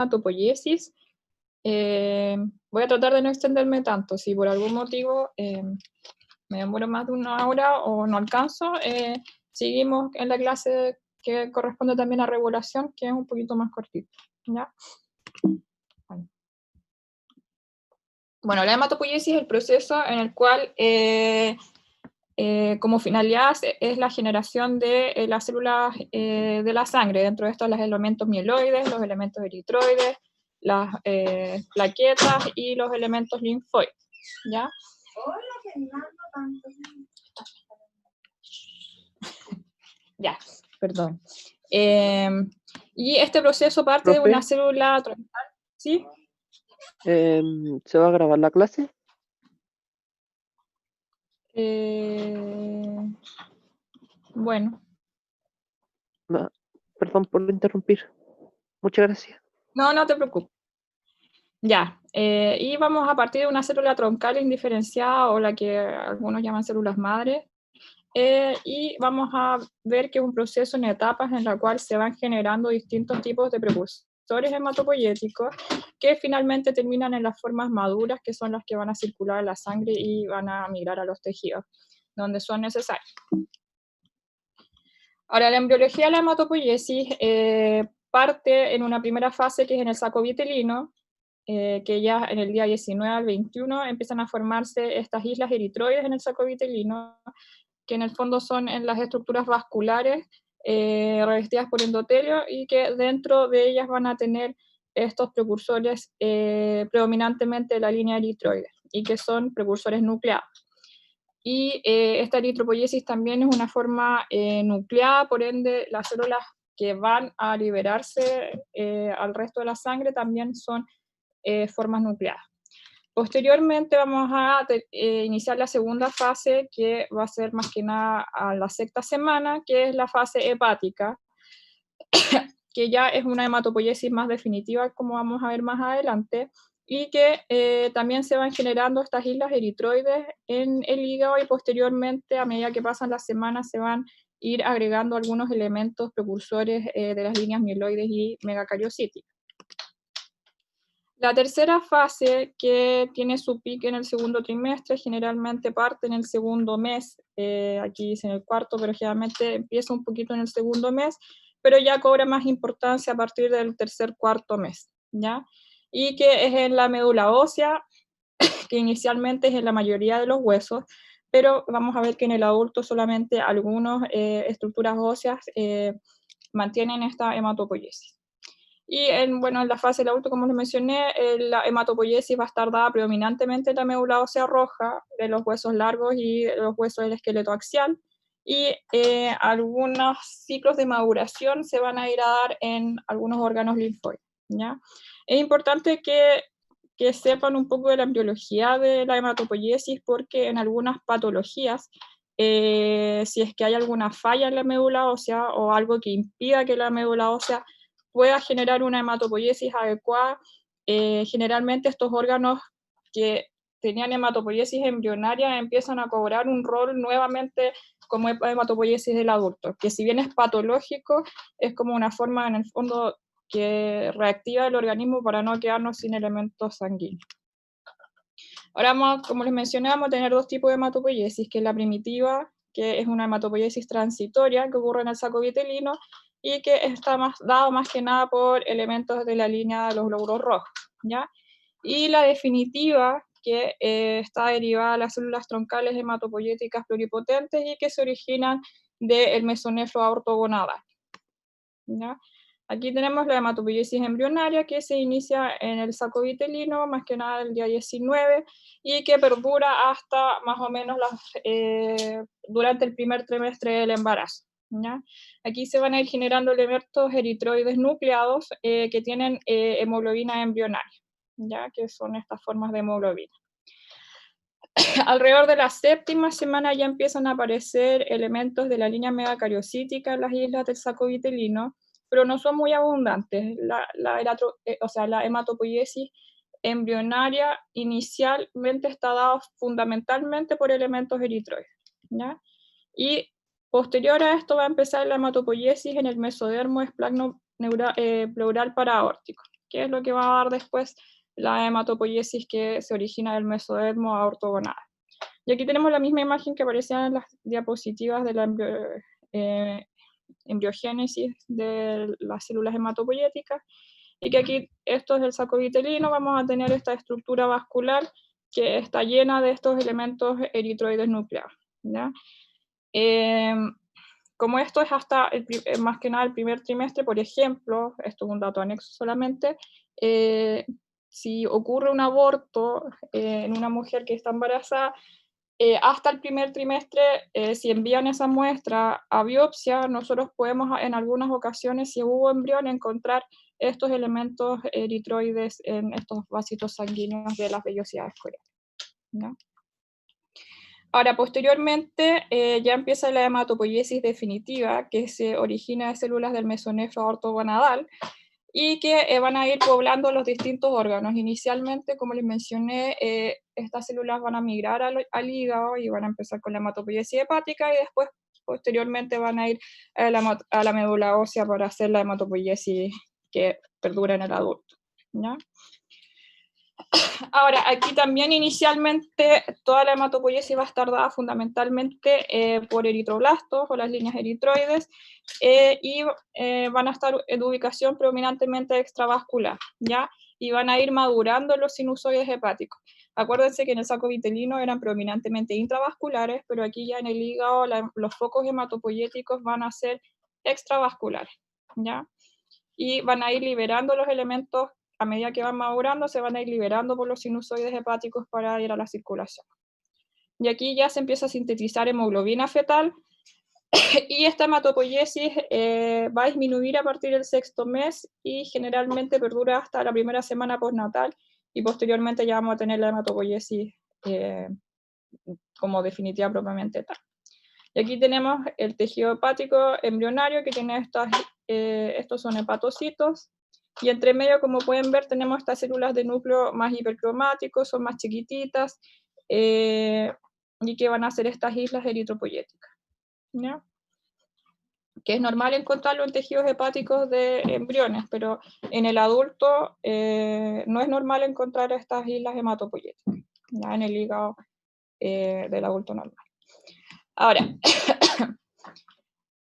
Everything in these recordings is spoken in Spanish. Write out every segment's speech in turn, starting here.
hematopoiesis. Voy a tratar de no extenderme tanto. Si por algún motivo me demoro más de una hora o no alcanzo, seguimos en la clase que corresponde también a regulación, que es un poquito más cortito, ¿ya? Bueno, la hematopoiesis es el proceso en el cual como finalidad es la generación de las células de la sangre. Dentro de estos los elementos mieloides, los elementos eritroides, las plaquetas y los elementos linfoides, ¿ya? Ya, perdón. Y este proceso parte de una célula troncal, ¿sí? ¿Se va a grabar la clase? Bueno. No, perdón por interrumpir. Muchas gracias. No, no te preocupes. Ya, y vamos a partir de una célula troncal indiferenciada, o la que algunos llaman células madre, y vamos a ver que es un proceso en etapas en la cual se van generando distintos tipos de precursores hematopoyéticos que finalmente terminan en las formas maduras, que son las que van a circular en la sangre y van a migrar a los tejidos, donde son necesarios. Ahora, la embriología de la hematopoiesis parte en una primera fase que es en el saco vitelino, que ya en el día 19 al 21 empiezan a formarse estas islas eritroides en el saco vitelino, que en el fondo son en las estructuras vasculares revestidas por endotelio, y que dentro de ellas van a tener estos precursores predominantemente de la línea eritroide, y que son precursores nucleados. Y esta eritropoiesis también es una forma nucleada, por ende las células que van a liberarse al resto de la sangre también son formas nucleadas. Posteriormente vamos a iniciar la segunda fase, que va a ser más que nada a la sexta semana, que es la fase hepática, que ya es una hematopoiesis más definitiva, como vamos a ver más adelante, y que también se van generando estas islas eritroides en el hígado, y posteriormente, a medida que pasan las semanas, se van a ir agregando algunos elementos precursores de las líneas mieloides y megacariocíticas. La tercera fase, que tiene su pico en el segundo trimestre, generalmente parte en el segundo mes, aquí dice en el cuarto, pero generalmente empieza un poquito en el segundo mes, pero ya cobra más importancia a partir del tercer, cuarto mes, ¿ya? Y que es en la médula ósea, que inicialmente es en la mayoría de los huesos, pero vamos a ver que en el adulto solamente algunas estructuras óseas mantienen esta hematopoiesis. Y en la fase del adulto, como les mencioné, la hematopoiesis va a estar dada predominantemente en la médula ósea roja, de los huesos largos y de los huesos del esqueleto axial, y algunos ciclos de maduración se van a ir a dar en algunos órganos linfoides, ¿ya? Es importante que sepan un poco de la embriología de la hematopoiesis, porque en algunas patologías, si es que hay alguna falla en la médula ósea o algo que impida que la médula ósea pueda generar una hematopoiesis adecuada, generalmente estos órganos que tenían hematopoiesis embrionaria empiezan a cobrar un rol nuevamente como hematopoiesis del adulto, que si bien es patológico, es como una forma en el fondo que reactiva el organismo para no quedarnos sin elementos sanguíneos. Ahora vamos, como les mencioné, vamos a tener dos tipos de hematopoiesis, que es la primitiva, que es una hematopoiesis transitoria que ocurre en el saco vitelino y que está dado más que nada por elementos de la línea de los glóbulos rojos, ¿ya? Y la definitiva, que está derivada de las células troncales hematopoyéticas pluripotentes y que se originan del mesonefro aortogonadal, ¿ya? Aquí tenemos la hematopoiesis embrionaria, que se inicia en el saco vitelino, más que nada el día 19, y que perdura hasta más o menos durante el primer trimestre del embarazo, ¿ya? Aquí se van a ir generando elementos eritroides nucleados que tienen hemoglobina embrionaria, ¿ya? Que son estas formas de hemoglobina. Alrededor de la séptima semana ya empiezan a aparecer elementos de la línea megacariocítica en las islas del saco vitelino, pero no son muy abundantes. La hematopoiesis embrionaria inicialmente está dada fundamentalmente por elementos eritroides, ¿ya? Y posterior a esto va a empezar la hematopoiesis en el mesodermo esplagno pleural paraórtico, que es lo que va a dar después la hematopoiesis que se origina del mesodermo aortogonal. Y aquí tenemos la misma imagen que aparecía en las diapositivas de la embriogénesis de las células hematopoyéticas, y que aquí esto es el saco vitelino, vamos a tener esta estructura vascular que está llena de estos elementos eritroides nucleares, ¿ya? Como esto es hasta más que nada el primer trimestre, por ejemplo, esto es un dato anexo solamente, si ocurre un aborto en una mujer que está embarazada, hasta el primer trimestre, si envían esa muestra a biopsia, nosotros podemos en algunas ocasiones, si hubo embrión, encontrar estos elementos eritroides en estos vasitos sanguíneos de las vellosidades coreanas, ¿no? Ahora, posteriormente, ya empieza la hematopoiesis definitiva, que se origina de células del mesonefro ortogonadal, y que van a ir poblando los distintos órganos. Inicialmente, como les mencioné, estas células van a migrar al hígado y van a empezar con la hematopoiesis hepática, y después, posteriormente, van a ir a la médula ósea para hacer la hematopoiesis que perdura en el adulto, ¿ya? Ahora, aquí también inicialmente toda la hematopoiesis va a estar dada fundamentalmente por eritroblastos o las líneas eritroides, y van a estar en ubicación predominantemente extravascular, ¿ya? Y van a ir madurando los sinusoides hepáticos. Acuérdense que en el saco vitelino eran predominantemente intravasculares, pero aquí ya en el hígado los focos hematopoyéticos van a ser extravasculares, ¿ya? Y van a ir liberando los elementos a medida que van madurando, se van a ir liberando por los sinusoides hepáticos para ir a la circulación. Y aquí ya se empieza a sintetizar hemoglobina fetal, y esta hematopoiesis va a disminuir a partir del 6º mes y generalmente perdura hasta la primera semana postnatal, y posteriormente ya vamos a tener la hematopoiesis como definitiva propiamente tal. Y aquí tenemos el tejido hepático embrionario que tiene estos son hepatocitos, y entre medio, como pueden ver, tenemos estas células de núcleo más hipercromáticos, son más chiquititas, y que van a ser estas islas eritropoyéticas, ¿ya? Que es normal encontrarlo en tejidos hepáticos de embriones, pero en el adulto no es normal encontrar estas islas hematopoyéticas, ¿ya? En el hígado del adulto normal. Ahora,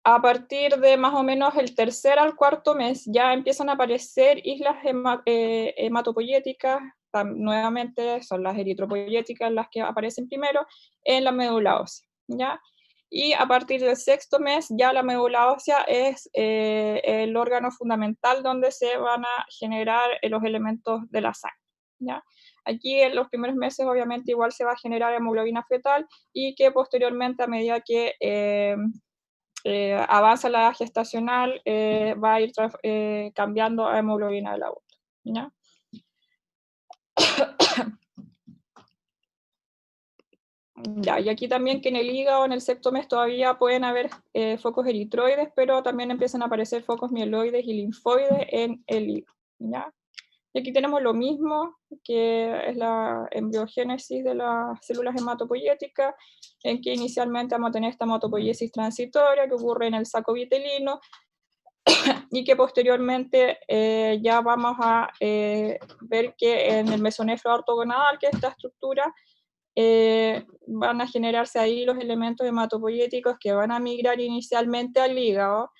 a partir de más o menos el 3.er al 4.º mes ya empiezan a aparecer islas hematopoyéticas, nuevamente son las eritropoyéticas las que aparecen primero en la médula ósea, ¿ya? Y a partir del 6.º mes ya la médula ósea es el órgano fundamental donde se van a generar los elementos de la sangre, ¿ya? Aquí en los primeros meses obviamente igual se va a generar hemoglobina fetal, y que posteriormente, a medida que avanza la edad gestacional, va a ir cambiando a hemoglobina del adulto, ¿ya? Ya, y aquí también que en el hígado, en el 6.º mes, todavía pueden haber focos eritroides, pero también empiezan a aparecer focos mieloides y linfoides en el hígado, ¿ya? Y aquí tenemos lo mismo, que es la embriogénesis de las células hematopoyéticas, en que inicialmente vamos a tener esta hematopoiesis transitoria que ocurre en el saco vitelino, y que posteriormente ya vamos a ver que en el mesonefro ortogonadal, que es esta estructura, van a generarse ahí los elementos hematopoyéticos que van a migrar inicialmente al hígado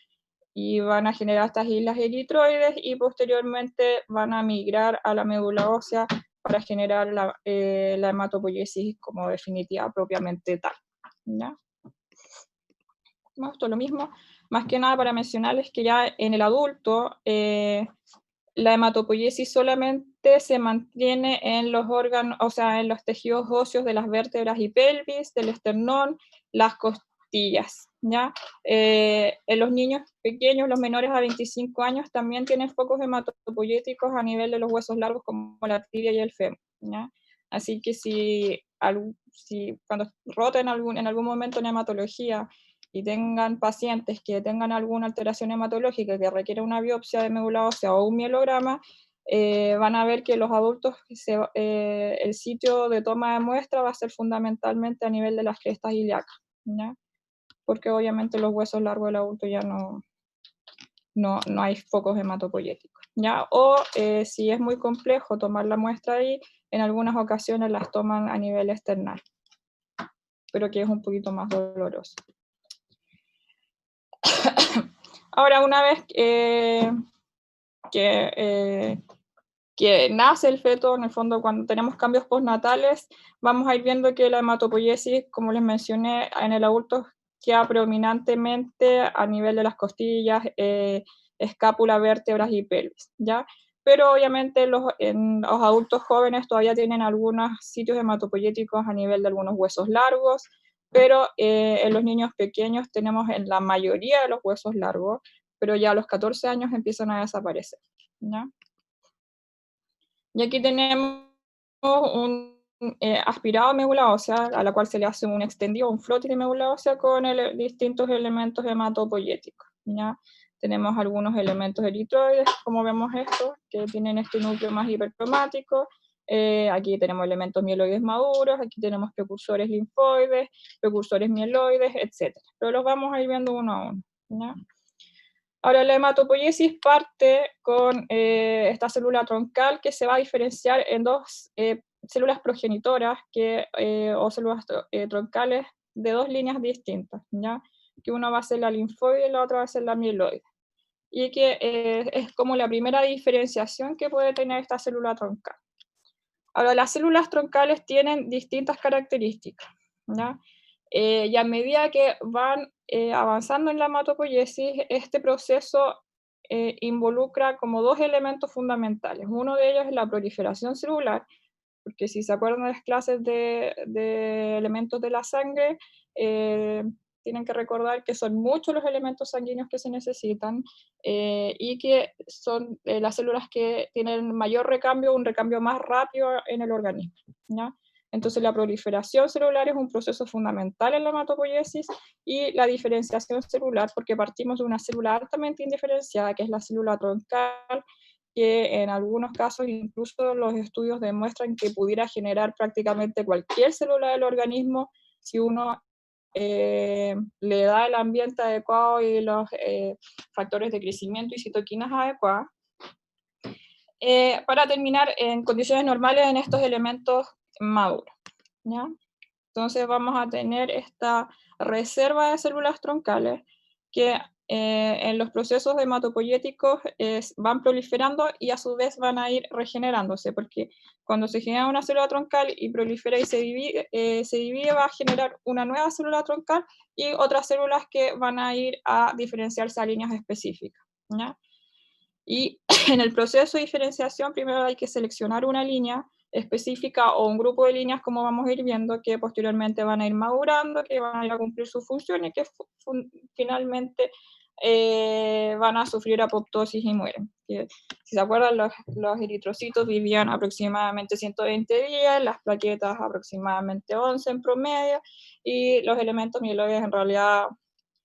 y van a generar estas islas eritroides, y posteriormente van a migrar a la médula ósea para generar la hematopoiesis como definitiva propiamente tal, ¿ya? Esto es lo mismo, más que nada para mencionarles que ya en el adulto la hematopoiesis solamente se mantiene en los órganos, o sea, en los tejidos óseos de las vértebras y pelvis, del esternón, las costillas, ¿ya? En los niños pequeños, los menores a 25 años, también tienen focos hematopoyéticos a nivel de los huesos largos como la tibia y el fémur, ¿ya? Así que si cuando roten en algún momento en hematología y tengan pacientes que tengan alguna alteración hematológica que requiere una biopsia de médula ósea o un mielograma, van a ver que los adultos, el sitio de toma de muestra va a ser fundamentalmente a nivel de las crestas ilíacas, ¿ya? Porque obviamente los huesos largos del adulto ya no hay focos hematopoyéticos. ¿ya? O si es muy complejo tomar la muestra ahí, en algunas ocasiones las toman a nivel external, pero que es un poquito más doloroso. Ahora, una vez que nace el feto, en el fondo cuando tenemos cambios postnatales, vamos a ir viendo que la hematopoiesis, como les mencioné, en el adulto queda predominantemente a nivel de las costillas, escápula, vértebras y pelvis, ¿ya? Pero obviamente en los adultos jóvenes todavía tienen algunos sitios hematopoyéticos a nivel de algunos huesos largos, pero en los niños pequeños tenemos en la mayoría de los huesos largos, pero ya a los 14 años empiezan a desaparecer, ¿ya? Y aquí tenemos un aspirado de médula ósea, a la cual se le hace un extendido, un flotis de médula ósea con distintos elementos hematopoyéticos, ¿ya? Tenemos algunos elementos eritroides, como vemos estos, que tienen este núcleo más hipercromático. Aquí tenemos elementos mieloides maduros, aquí tenemos precursores linfoides, precursores mieloides, etc. Pero los vamos a ir viendo uno a uno, ¿ya? Ahora, la hematopoiesis parte con esta célula troncal que se va a diferenciar en dos células progenitoras o células troncales de dos líneas distintas, ¿ya? Que una va a ser la linfoide y la otra va a ser la mieloide. Y que es como la primera diferenciación que puede tener esta célula troncal. Ahora, las células troncales tienen distintas características, ¿ya? Y a medida que van avanzando en la hematopoiesis, este proceso involucra como dos elementos fundamentales. Uno de ellos es la proliferación celular, porque si se acuerdan de las clases de elementos de la sangre, tienen que recordar que son muchos los elementos sanguíneos que se necesitan y que son las células que tienen mayor recambio, un recambio más rápido en el organismo, ¿ya? Entonces la proliferación celular es un proceso fundamental en la hematopoiesis y la diferenciación celular, porque partimos de una célula altamente indiferenciada, que es la célula troncal, que en algunos casos incluso los estudios demuestran que pudiera generar prácticamente cualquier célula del organismo si uno le da el ambiente adecuado y los factores de crecimiento y citoquinas adecuadas. Para terminar en condiciones normales en estos elementos maduros, ¿ya? Entonces vamos a tener esta reserva de células troncales que en los procesos hematopoyéticos van proliferando y a su vez van a ir regenerándose, porque cuando se genera una célula troncal y prolifera y se divide va a generar una nueva célula troncal y otras células que van a ir a diferenciarse a líneas específicas, ¿ya? Y en el proceso de diferenciación primero hay que seleccionar una línea específica o un grupo de líneas, como vamos a ir viendo, que posteriormente van a ir madurando, que van a ir a cumplir su función y que finalmente van a sufrir apoptosis y mueren. Si se acuerdan, los eritrocitos vivían aproximadamente 120 días, las plaquetas aproximadamente 11 en promedio, y los elementos mieloides en realidad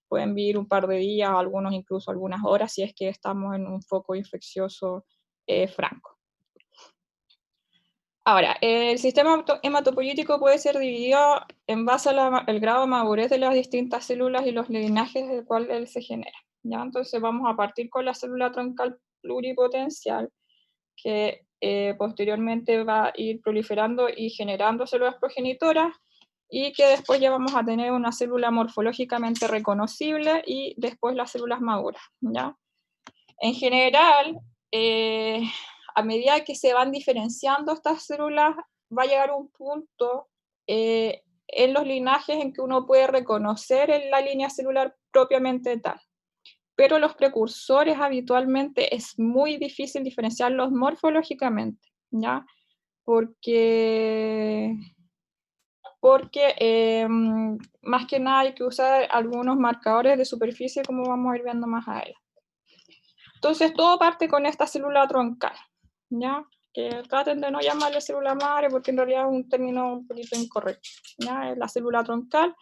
pueden vivir un par de días, algunos incluso algunas horas, si es que estamos en un foco infeccioso franco. Ahora, el sistema hematopoyético puede ser dividido en base al grado de madurez de las distintas células y los linajes del cual él se genera, ¿ya? Entonces vamos a partir con la célula troncal pluripotencial, que posteriormente va a ir proliferando y generando células progenitoras, y que después ya vamos a tener una célula morfológicamente reconocible y después las células maduras, ¿ya? En general, a medida que se van diferenciando estas células, va a llegar un punto en los linajes en que uno puede reconocer en la línea celular propiamente tal. Pero los precursores habitualmente es muy difícil diferenciarlos morfológicamente, ¿ya? Porque más que nada hay que usar algunos marcadores de superficie, como vamos a ir viendo más adelante. Entonces todo parte con esta célula troncal, ¿ya? Que traten de no llamarle célula madre porque en realidad es un término un poquito incorrecto, ¿ya? Es la célula troncal,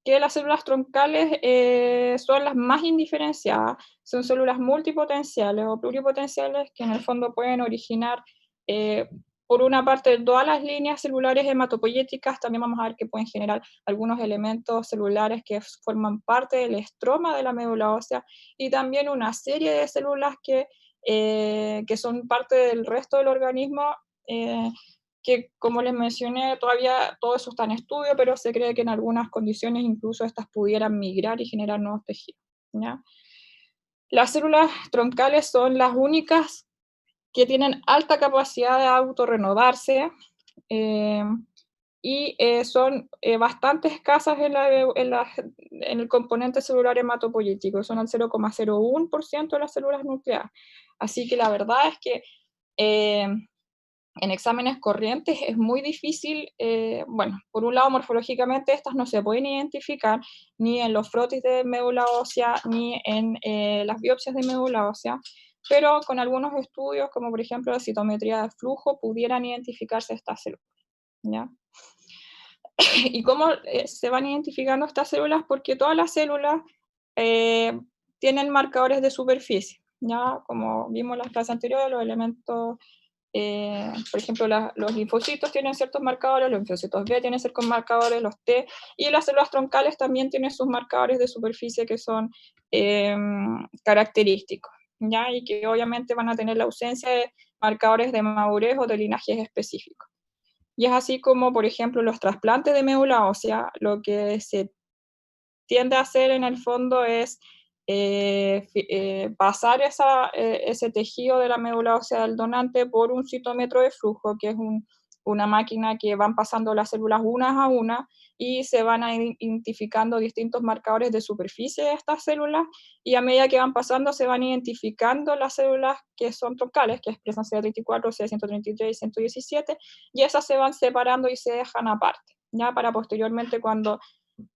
que las células troncales son las más indiferenciadas, son células multipotenciales o pluripotenciales que en el fondo pueden originar por una parte todas las líneas celulares hematopoyéticas. También vamos a ver que pueden generar algunos elementos celulares que forman parte del estroma de la médula ósea y también una serie de células que que son parte del resto del organismo, que como les mencioné, todavía todo eso está en estudio, pero se cree que en algunas condiciones incluso estas pudieran migrar y generar nuevos tejidos, ¿ya? Las células troncales son las únicas que tienen alta capacidad de autorrenovarse, eh, y son bastante escasas en el componente celular hematopoyético, son al 0,01% de las células nucleares. Así que la verdad es que en exámenes corrientes es muy difícil, bueno, por un lado morfológicamente estas no se pueden identificar ni en los frotis de médula ósea ni en las biopsias de médula ósea, pero con algunos estudios, como por ejemplo la citometría de flujo, pudieran identificarse estas células, ¿ya? ¿Y cómo se van identificando estas células? Porque todas las células tienen marcadores de superficie, ¿ya? Como vimos en las clases anteriores, los elementos, por ejemplo, los linfocitos tienen ciertos marcadores, los linfocitos B tienen ciertos marcadores, los T, y las células troncales también tienen sus marcadores de superficie que son característicos, ¿ya? Y que obviamente van a tener la ausencia de marcadores de madurez o de linajes específicos. Y es así como, por ejemplo, los trasplantes de médula ósea, lo que se tiende a hacer en el fondo es pasar ese tejido de la médula ósea del donante por un citómetro de flujo, que es una máquina que van pasando las células unas a una y se van identificando distintos marcadores de superficie de estas células, y a medida que van pasando se van identificando las células que son troncales, que expresan CD34, CD133 y 117, y esas se van separando y se dejan aparte, ya para posteriormente cuando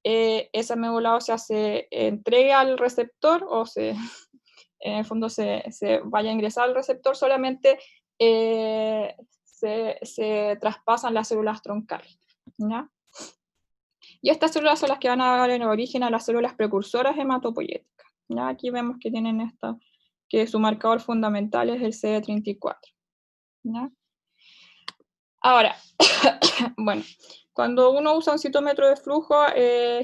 esa médula ósea se entrega al receptor o en el fondo se vaya a ingresar al receptor, solamente se traspasan las células troncales, ¿ya? Y estas células son las que van a dar en origen a las células precursoras hematopoyéticas, ¿ya? Aquí vemos que tienen que su marcador fundamental es el CD34, ¿ya? Ahora, bueno, cuando uno usa un citómetro de flujo,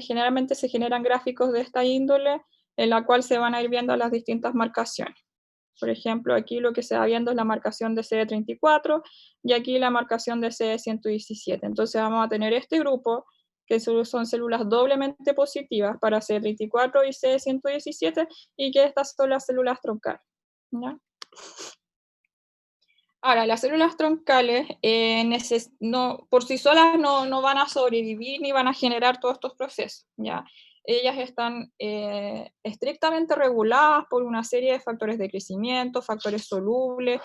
generalmente se generan gráficos de esta índole, en la cual se van a ir viendo las distintas marcaciones. Por ejemplo, aquí lo que se va viendo es la marcación de CD34 y aquí la marcación de CD117. Entonces vamos a tener este grupo, que son células doblemente positivas para CD34 y CD117, y que estas son las células troncales, ¿ya? Ahora, las células troncales por sí solas no van a sobrevivir ni van a generar todos estos procesos, ¿ya? Ellas están estrictamente reguladas por una serie de factores de crecimiento, factores solubles,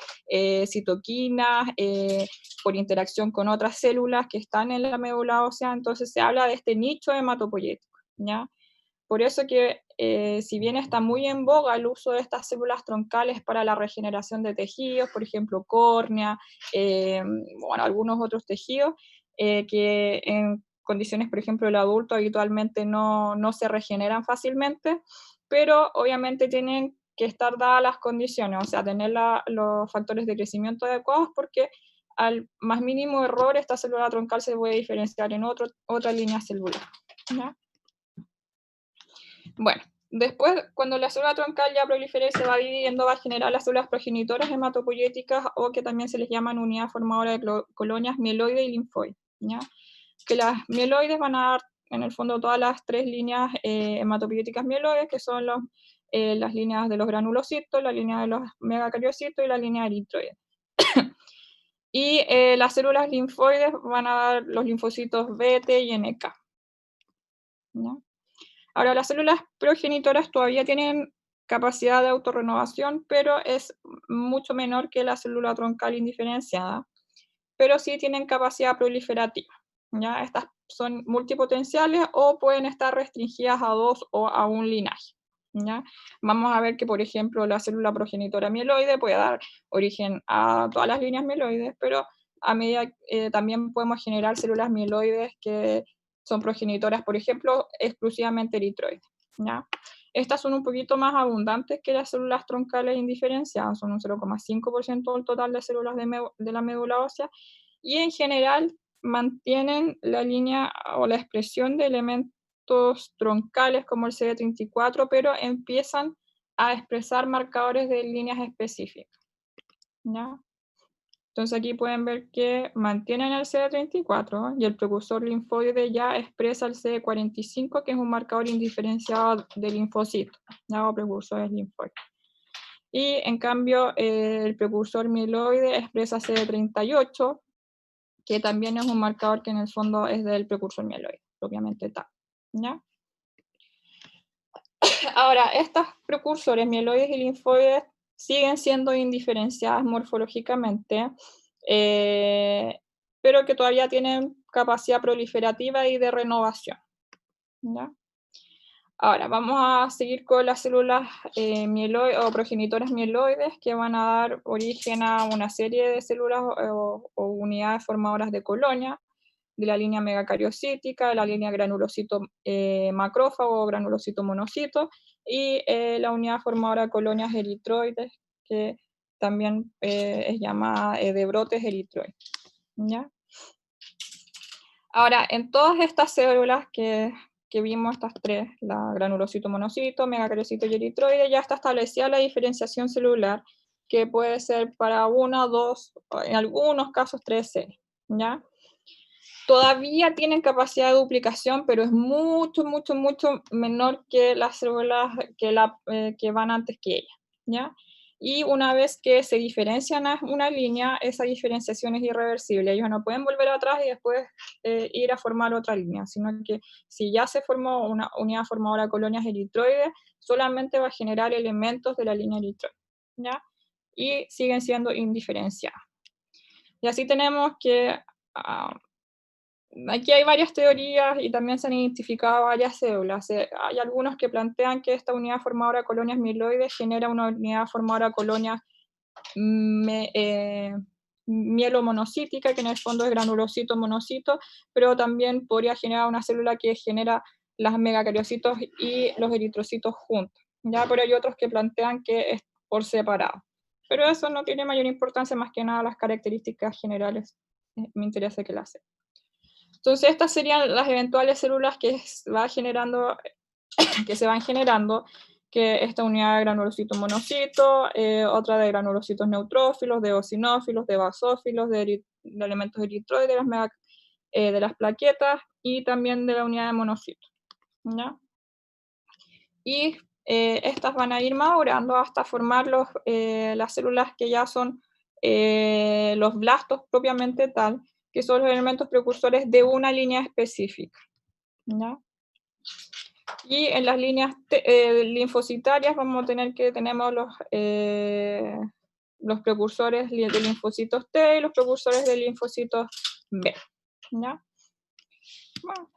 citoquinas, por interacción con otras células que están en la médula ósea. Entonces se habla de este nicho hematopoyético, ¿ya? Por eso que, si bien está muy en boga el uso de estas células troncales para la regeneración de tejidos, por ejemplo, córnea, bueno, algunos otros tejidos, que en condiciones, por ejemplo, del adulto habitualmente no se regeneran fácilmente, pero obviamente tienen que estar dadas las condiciones, o sea, tener los factores de crecimiento adecuados, porque al más mínimo error esta célula troncal se puede diferenciar en otra línea celular, ¿ya? Bueno, después, cuando la célula troncal ya prolifera y se va dividiendo, va a generar las células progenitoras hematopoyéticas, o que también se les llaman unidad formadora de colonias mieloide y linfoide, ¿ya? Que las mieloides van a dar, en el fondo, todas las tres líneas hematopoyéticas mieloides, que son las líneas de los granulocitos, la línea de los megacariocitos y la línea eritroide. Y las células linfoides van a dar los linfocitos B, T y NK, ¿ya? Ahora, las células progenitoras todavía tienen capacidad de autorrenovación, pero es mucho menor que la célula troncal indiferenciada, pero sí tienen capacidad proliferativa, ¿ya? Estas son multipotenciales o pueden estar restringidas a dos o a un linaje, ¿ya? Vamos a ver que, por ejemplo, la célula progenitora mieloide puede dar origen a todas las líneas mieloides, pero a medida también podemos generar células mieloides que son progenitoras, por ejemplo, exclusivamente eritroides, ¿ya? Estas son un poquito más abundantes que las células troncales indiferenciadas, son un 0,5% del total de células de la médula ósea, y en general mantienen la línea o la expresión de elementos troncales como el CD34, pero empiezan a expresar marcadores de líneas específicas, ¿ya? Entonces aquí pueden ver que mantienen el CD34 y el precursor linfoide ya expresa el CD45, que es un marcador indiferenciado del linfocito, ¿ya? O precursores linfoides. Y en cambio el precursor mieloide expresa CD38, que también es un marcador que en el fondo es del precursor mieloide, propiamente tal, ¿ya? Ahora, estos precursores mieloides y linfoides siguen siendo indiferenciadas morfológicamente, pero que todavía tienen capacidad proliferativa y de renovación, ¿ya? Ahora, vamos a seguir con las células mieloides o progenitoras mieloides, que van a dar origen a una serie de células o unidades formadoras de colonia, de la línea megacariocítica, de la línea granulocito macrófago o granulocito monocito, y la unidad formadora de colonias eritroides, que también es llamada de brotes eritroides, ¿ya? Ahora, en todas estas células que vimos, estas tres, la granulocito monocito, megacariocito y eritroide, ya está establecida la diferenciación celular, que puede ser para una, dos, en algunos casos tres series, ¿ya? Todavía tienen capacidad de duplicación, pero es mucho, mucho, mucho menor que las células que van antes que ella, ¿ya? Y una vez que se diferencian a una línea, esa diferenciación es irreversible. Ellos no pueden volver atrás y después ir a formar otra línea, sino que si ya se formó una unidad formadora de colonias eritroides, solamente va a generar elementos de la línea eritroide, ¿ya? Y siguen siendo indiferenciadas. Y así tenemos que aquí hay varias teorías y también se han identificado varias células. Hay algunos que plantean que esta unidad formadora de colonias mieloides genera una unidad formadora de colonias mielomonocítica, que en el fondo es granulocito monocito, pero también podría generar una célula que genera las megacariocitos y los eritrocitos juntos, ¿ya? Pero hay otros que plantean que es por separado. Pero eso no tiene mayor importancia, más que nada las características generales. Me interesa que las sepan. Entonces, estas serían las eventuales células que se van generando, que esta unidad de granulocito monocito, otra de granulocitos neutrófilos, de eosinófilos, de basófilos, de elementos eritroides, de las plaquetas y también de la unidad de monocitos, ¿ya? Y estas van a ir madurando hasta formar las células que ya son los blastos propiamente tal, que son los elementos precursores de una línea específica, ¿ya? Y en las líneas linfocitarias vamos a tener que tenemos los precursores de linfocitos T y los precursores de linfocitos B, ¿ya? Bueno,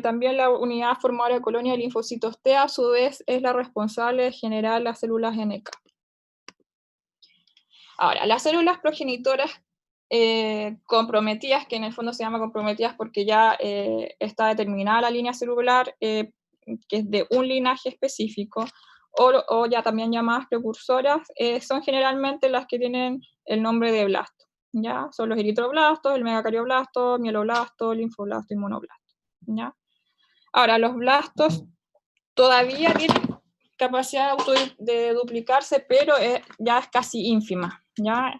también la unidad formadora de colonia de linfocitos T, a su vez, es la responsable de generar las células NK. Ahora, las células progenitoras comprometidas, que en el fondo se llama comprometidas porque ya está determinada la línea celular, que es de un linaje específico, o ya también llamadas precursoras, son generalmente las que tienen el nombre de blasto, ¿ya? Son los eritroblastos, el megacardioblasto, mieloblasto, linfoblasto y monoblasto, ¿ya? Ahora, los blastos todavía tienen capacidad de duplicarse, pero ya es casi ínfima, ¿ya?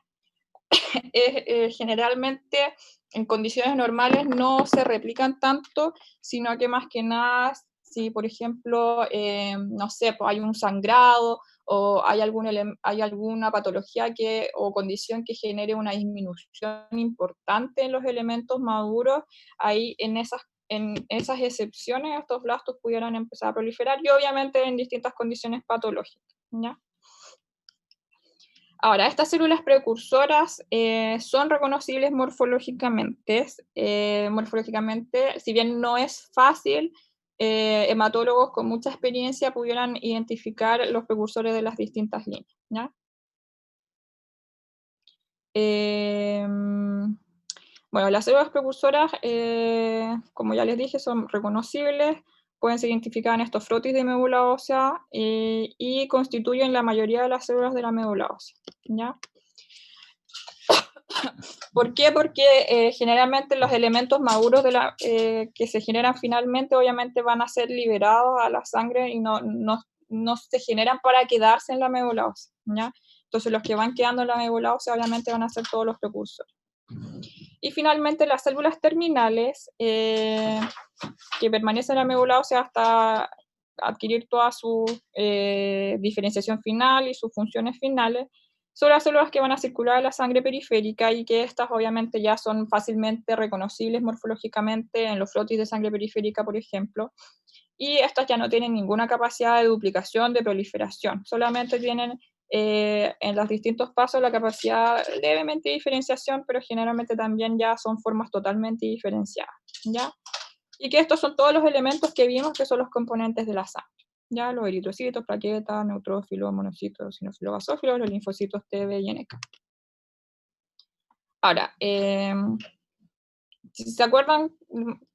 Generalmente en condiciones normales no se replican tanto, sino que más que nada, si por ejemplo, no sé, pues hay un sangrado o hay alguna patología o condición que genere una disminución importante en los elementos maduros, ahí en esas excepciones estos blastos pudieran empezar a proliferar y obviamente en distintas condiciones patológicas, ¿ya? Ahora, estas células precursoras son reconocibles morfológicamente. Si bien no es fácil, hematólogos con mucha experiencia pudieran identificar los precursores de las distintas líneas, ¿ya? Bueno, las células precursoras, como ya les dije, son reconocibles, pueden ser identificadas en estos frotis de médula ósea y constituyen la mayoría de las células de la médula ósea, ¿ya? ¿Por qué? Porque generalmente los elementos maduros que se generan finalmente obviamente van a ser liberados a la sangre y no se generan para quedarse en la médula ósea, ¿ya? Entonces los que van quedando en la médula ósea obviamente van a ser todos los precursores. Y finalmente las células terminales, que permanecen en la médula ósea hasta adquirir toda su diferenciación final y sus funciones finales, son las células que van a circular en la sangre periférica y que estas obviamente ya son fácilmente reconocibles morfológicamente en los flotis de sangre periférica, por ejemplo, y estas ya no tienen ninguna capacidad de duplicación, de proliferación, solamente tienen en los distintos pasos la capacidad levemente de diferenciación, pero generalmente también ya son formas totalmente diferenciadas, ¿ya? Y que estos son todos los elementos que vimos que son los componentes de la sangre, ¿ya? Los eritrocitos, plaquetas, neutrófilos, monocitos, eosinófilos, basófilos, los linfocitos T, B y NK. Ahora, si se acuerdan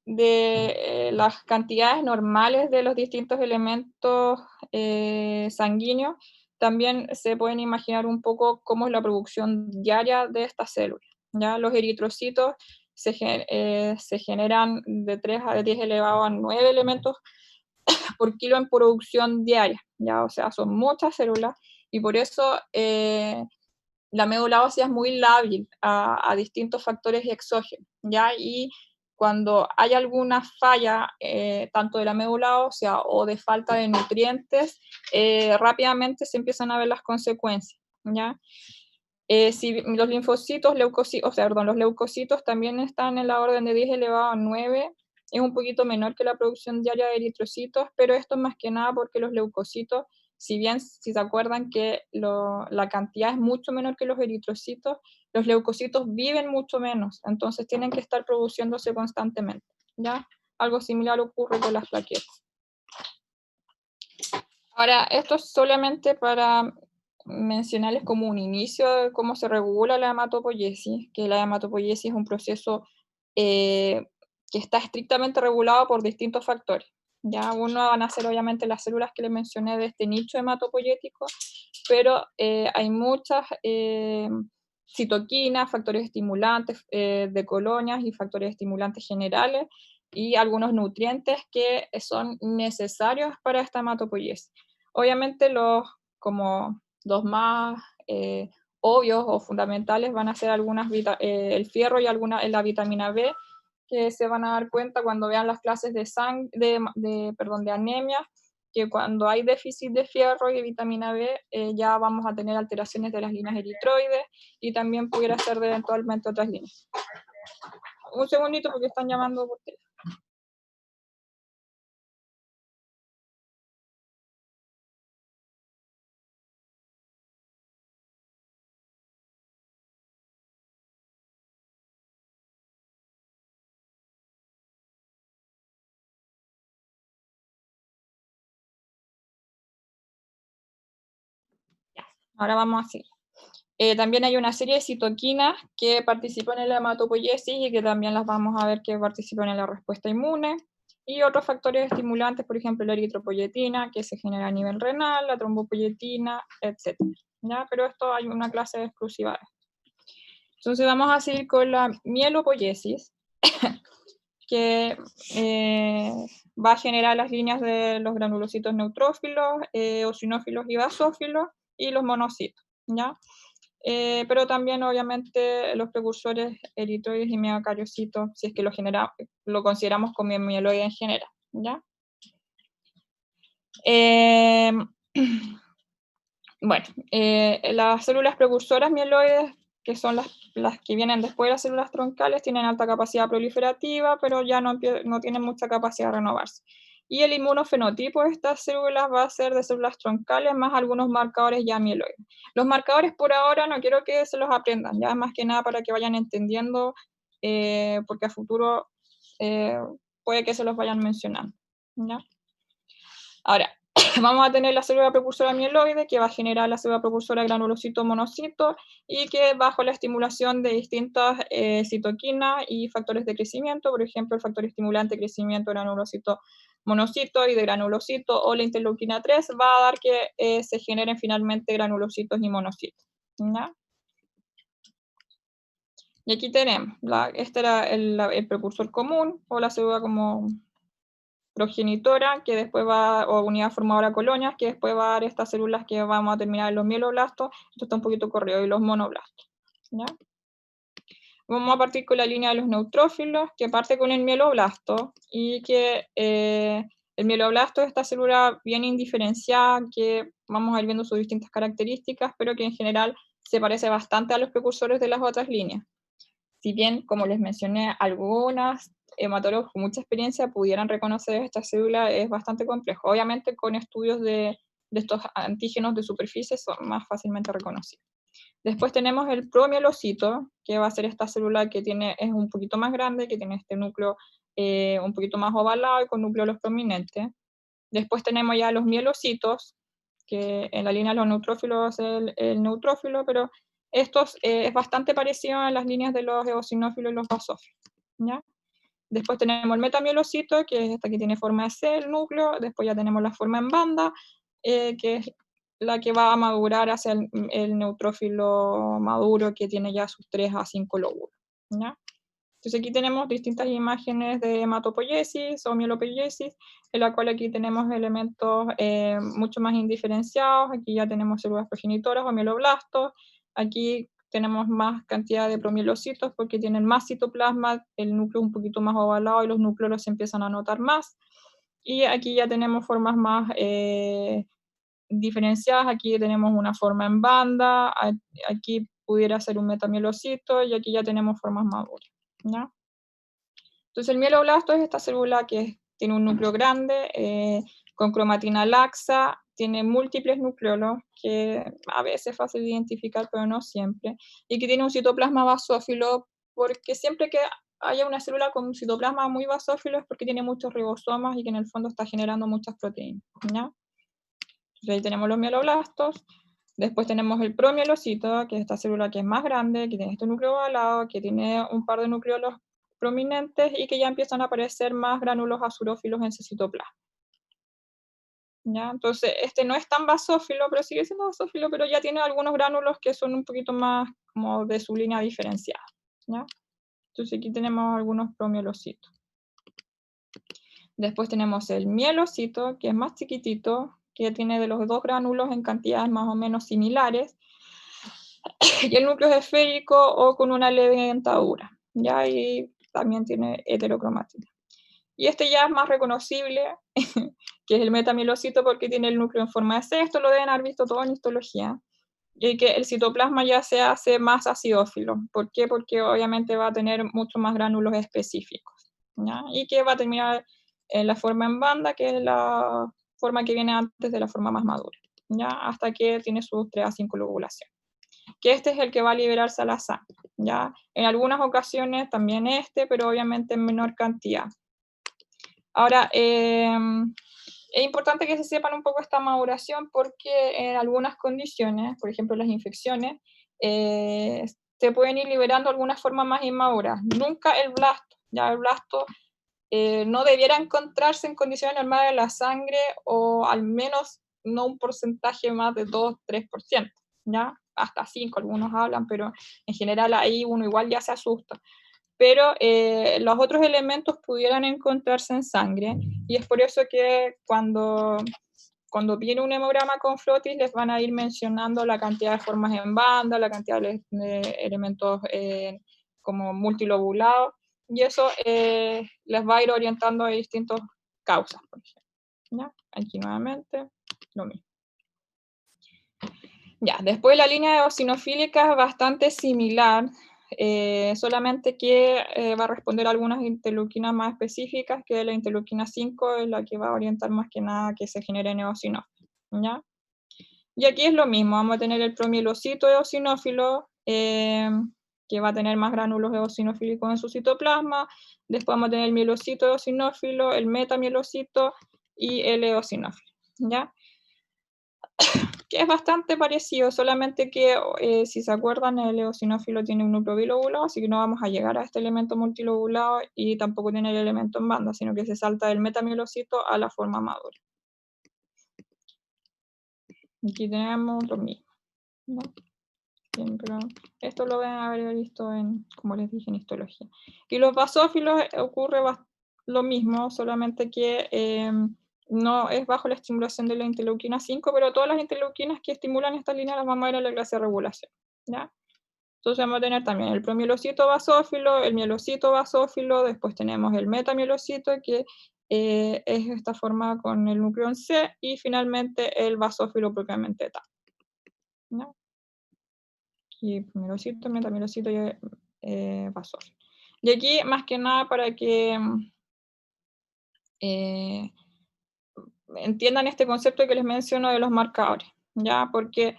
de las cantidades normales de los distintos elementos sanguíneos, también se pueden imaginar un poco cómo es la producción diaria de estas células. ¿Ya? Los eritrocitos se generan de 3 a 10 elevado a 9 elementos por kilo en producción diaria, ¿ya? O sea, son muchas células, y por eso la médula ósea es muy lábil a distintos factores exógenos, ¿ya? Y cuando hay alguna falla, tanto de la médula ósea o de falta de nutrientes, rápidamente se empiezan a ver las consecuencias, ¿ya? Si los linfocitos, los leucocitos también están en la orden de 10 elevado a 9, es un poquito menor que la producción diaria de eritrocitos, pero esto es más que nada porque los leucocitos, si bien, si se acuerdan que la cantidad es mucho menor que los eritrocitos, los leucocitos viven mucho menos, entonces tienen que estar produciéndose constantemente, ¿ya? Algo similar ocurre con las plaquetas. Ahora, esto es solamente para mencionarles como un inicio de cómo se regula la hematopoiesis, que la hematopoiesis es un proceso que está estrictamente regulado por distintos factores. Ya uno van a ser obviamente las células que les mencioné de este nicho hematopoyético, pero hay muchas citoquinas, factores estimulantes de colonias y factores estimulantes generales, y algunos nutrientes que son necesarios para esta hematopoiesis. Obviamente como los más obvios o fundamentales van a ser el fierro y la vitamina B, que se van a dar cuenta cuando vean las clases de anemia, que cuando hay déficit de fierro y de vitamina B, ya vamos a tener alteraciones de las líneas eritroides, y también pudiera ser de eventualmente otras líneas. Un segundito porque están llamando por teléfono. Ahora vamos a seguir. También hay una serie de citoquinas que participan en la hematopoiesis y que también las vamos a ver que participan en la respuesta inmune. Y otros factores estimulantes, por ejemplo, la eritropoyetina, que se genera a nivel renal, la trombopoyetina, etc. ¿Ya? Pero esto hay una clase exclusiva de esto. Entonces vamos a seguir con la mielopoiesis, que va a generar las líneas de los granulocitos neutrófilos, eosinófilos y basófilos, y los monocitos, ¿ya? Pero también obviamente los precursores eritroides y megacariocitos, si es que lo consideramos como mieloide en general, ¿ya? Bueno, las células precursoras mieloides, que son las que vienen después de las células troncales, tienen alta capacidad proliferativa, pero ya no tienen mucha capacidad de renovarse. Y el inmunofenotipo de estas células va a ser de células troncales más algunos marcadores ya mieloides. Los marcadores por ahora no quiero que se los aprendan, ya más que nada para que vayan entendiendo, porque a futuro puede que se los vayan mencionando, ¿ya? Ahora, vamos a tener la célula precursora mieloide, que va a generar la célula precursora granulocito monocito, y que bajo la estimulación de distintas citoquinas y factores de crecimiento, por ejemplo, el factor estimulante de crecimiento de granulocito monocito y de granulocito, o la interleuquina 3, va a dar que se generen finalmente granulocitos y monocitos, ¿ya? Y aquí tenemos, este era el precursor común, o la célula como progenitora, que después va, o unidad formadora de colonias, que después va a dar estas células que vamos a terminar en los mieloblastos. Esto está un poquito corrido, y los monoblastos, ¿ya? Vamos a partir con la línea de los neutrófilos, que parte con el mieloblasto, y que el mieloblasto es esta célula bien indiferenciada, que vamos a ir viendo sus distintas características, pero que en general se parece bastante a los precursores de las otras líneas. Si bien, como les mencioné, algunas hematólogos con mucha experiencia pudieran reconocer esta célula, es bastante complejo. Obviamente con estudios de estos antígenos de superficie son más fácilmente reconocibles. Después tenemos el promielocito, que va a ser esta célula que es un poquito más grande, que tiene este núcleo un poquito más ovalado y con núcleos prominentes. Después tenemos ya los mielocitos, que en la línea de los neutrófilos es el neutrófilo, pero estos es bastante parecido a las líneas de los eosinófilos y los basófilos, ¿ya? Después tenemos el metamielocito, que es esta que tiene forma de C, el núcleo. Después ya tenemos la forma en banda, que es la que va a madurar hacia el neutrófilo maduro, que tiene ya sus 3 a 5 lóbulos, ¿ya? Entonces aquí tenemos distintas imágenes de hematopoiesis o mielopoiesis, en la cual aquí tenemos elementos mucho más indiferenciados. Aquí ya tenemos células progenitoras o mieloblastos. Aquí tenemos más cantidad de promielocitos porque tienen más citoplasma, el núcleo un poquito más ovalado y los núcleos se empiezan a notar más. Y aquí ya tenemos formas más diferenciadas. Aquí tenemos una forma en banda, aquí pudiera ser un metamielocito, y aquí ya tenemos formas maduras, ¿ya? Entonces el mieloblasto es esta célula que tiene un núcleo grande, con cromatina laxa, tiene múltiples nucleolos, que a veces es fácil de identificar, pero no siempre, y que tiene un citoplasma basófilo, porque siempre que haya una célula con un citoplasma muy basófilo es porque tiene muchos ribosomas y que en el fondo está generando muchas proteínas, ¿ya? Entonces ahí tenemos los mieloblastos. Después tenemos el promielocito, que es esta célula que es más grande, que tiene este núcleo ovalado, que tiene un par de nucleolos prominentes y que ya empiezan a aparecer más gránulos azurófilos en su citoplasma, ¿ya? Entonces, este no es tan basófilo, pero sigue siendo basófilo, pero ya tiene algunos gránulos que son un poquito más como de su línea diferenciada, ¿ya? Entonces aquí tenemos algunos promielocitos. Después tenemos el mielocito, que es más chiquitito, que tiene de los dos gránulos en cantidades más o menos similares, y el núcleo es esférico o con una leve dentadura, ¿ya? Y también tiene heterocromática. Y este ya es más reconocible, que es el metamielocito, porque tiene el núcleo en forma de C. Esto lo deben haber visto todo en histología. Y que el citoplasma ya se hace más acidófilo. ¿Por qué? Porque obviamente va a tener mucho más gránulos específicos, ¿ya? Y que va a terminar en la forma en banda, que es la forma que viene antes de la forma más madura, ¿ya? Hasta que tiene sus 3 a 5 lobulaciones. Que este es el que va a liberarse a la sangre, ¿ya? En algunas ocasiones también pero obviamente en menor cantidad. Ahora, es importante que se sepan un poco esta maduración porque en algunas condiciones, por ejemplo las infecciones, se pueden ir liberando algunas formas más inmaduras. Nunca el blasto, ya el blasto no debiera encontrarse en condiciones normales de la sangre, o al menos no un porcentaje más de 2-3%, ¿ya? Hasta 5 algunos hablan, pero en general ahí uno igual ya se asusta. Pero los otros elementos pudieran encontrarse en sangre, y es por eso que cuando viene un hemograma con flotis les van a ir mencionando la cantidad de formas en banda, la cantidad de elementos como multilobulados, y eso les va a ir orientando a distintas causas, por ejemplo, ¿ya? Aquí nuevamente lo mismo. Ya, después la línea eosinofílica es bastante similar, solamente que va a responder a algunas interleuquinas más específicas, que la interleuquina 5 es la que va a orientar más que nada que se generen eosinófilos, ¿ya? Y aquí es lo mismo, vamos a tener el promielocito eosinófilo, que va a tener más gránulos eosinofílicos en su citoplasma. Después vamos a tener el mielocito eosinófilo, el metamielocito y el eosinófilo, ¿ya? Que es bastante parecido, solamente que si se acuerdan, el eosinófilo tiene un núcleo bilobulado, así que no vamos a llegar a este elemento multilobulado, y tampoco tiene el elemento en banda, sino que se salta del metamielocito a la forma madura. Aquí tenemos lo mismo, ¿no? Pero esto lo van a haber visto como les dije, en histología. Y los basófilos ocurre lo mismo, solamente que no es bajo la estimulación de la interleuquina 5, pero todas las interleuquinas que estimulan esta línea las vamos a ver en la clase de regulación, ¿ya? Entonces vamos a tener también el promielocito basófilo, el mielocito basófilo, después tenemos el metamielocito, que es esta forma con el núcleo en C, y finalmente el basófilo propiamente tal, ¿no? Y promielocito, metamielocito y basófilo. Y aquí, más que nada, para que entiendan este concepto que les menciono de los marcadores, ¿ya? Porque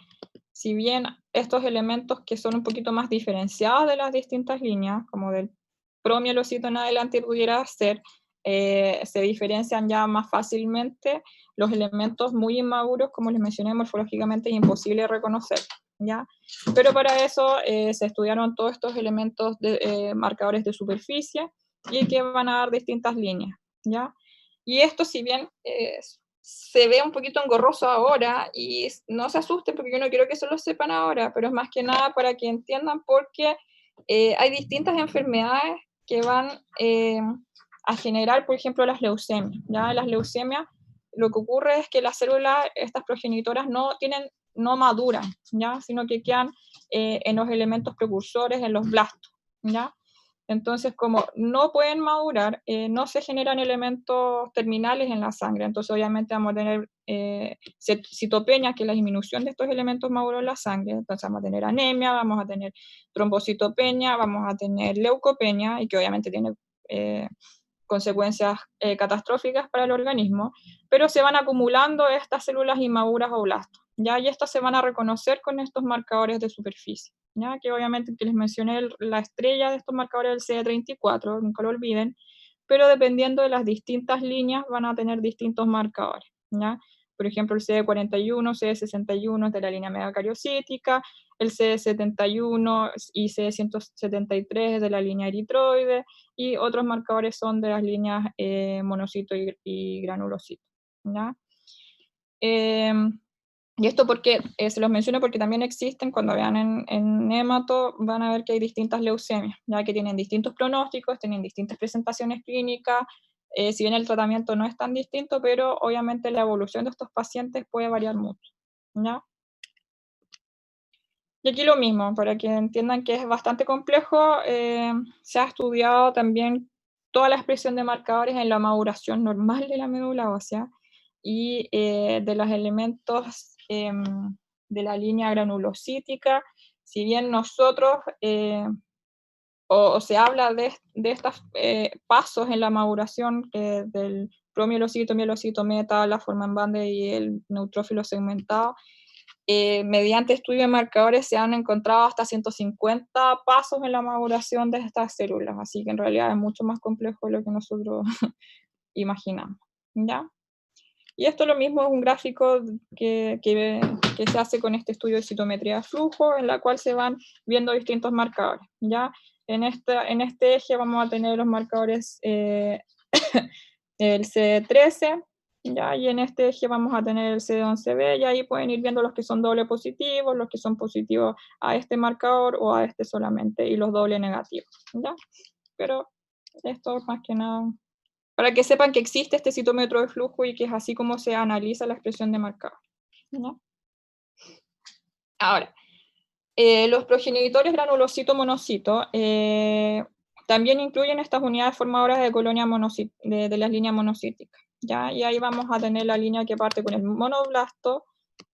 si bien estos elementos que son un poquito más diferenciados de las distintas líneas, como del promielocito en adelante pudiera ser, se diferencian ya más fácilmente, los elementos muy inmaduros, como les mencioné, morfológicamente es imposible reconocer, ¿ya? Pero para eso se estudiaron todos estos elementos de marcadores de superficie y que van a dar distintas líneas, ¿ya? Y esto, si bien se ve un poquito engorroso ahora, y no se asusten porque yo no quiero que eso lo sepan ahora, pero es más que nada para que entiendan porque hay distintas enfermedades que van a generar, por ejemplo, las leucemias. ¿Ya? Las leucemias, lo que ocurre es que las células, estas progenitoras, no maduran, ¿ya? Sino que quedan en los elementos precursores, en los blastos, ¿ya? Entonces, como no pueden madurar, no se generan elementos terminales en la sangre. Entonces, obviamente vamos a tener citopenia, que es la disminución de estos elementos maduros en la sangre. Entonces, vamos a tener anemia, vamos a tener trombocitopenia, vamos a tener leucopenia, y que obviamente tiene consecuencias catastróficas para el organismo, pero se van acumulando estas células inmaduras o blastos, ¿ya? Y estas se van a reconocer con estos marcadores de superficie, ¿ya? Que obviamente, que les mencioné, la estrella de estos marcadores es el CD34, nunca lo olviden, pero dependiendo de las distintas líneas van a tener distintos marcadores, ¿ya? Por ejemplo, el CD41, CD61 es de la línea megacariocítica, el CD71 y CD173 es de la línea eritroide, y otros marcadores son de las líneas monocito y granulocito, ¿ya? Y esto porque, se los menciono porque también existen, cuando vean en Hemato, van a ver que hay distintas leucemias, ya que tienen distintos pronósticos, tienen distintas presentaciones clínicas, si bien el tratamiento no es tan distinto, pero obviamente la evolución de estos pacientes puede variar mucho, ¿ya? Y aquí lo mismo, para que entiendan que es bastante complejo, se ha estudiado también toda la expresión de marcadores en la maduración normal de la médula ósea y de los elementos de la línea granulocítica. Si bien nosotros, o se habla de estos pasos en la maduración del promielocito, mielocito, meta, la forma en banda y el neutrófilo segmentado, mediante estudio de marcadores se han encontrado hasta 150 pasos en la maduración de estas células, así que en realidad es mucho más complejo de lo que nosotros imaginamos, ¿ya? Y esto lo mismo es un gráfico que se hace con este estudio de citometría de flujo, en la cual se van viendo distintos marcadores, ¿ya? En este eje vamos a tener los marcadores el CD13, ¿ya? Y en este eje vamos a tener el CD11B, y ahí pueden ir viendo los que son doble positivos, los que son positivos a este marcador o a este solamente, y los doble negativos, ¿ya? Pero esto más que nada, para que sepan que existe este citómetro de flujo y que es así como se analiza la expresión de marcador, ¿no? Ahora, los progenitores granulocito-monocito también incluyen estas unidades formadoras de colonia de las líneas monocíticas, ¿ya? Y ahí vamos a tener la línea que parte con el monoblasto,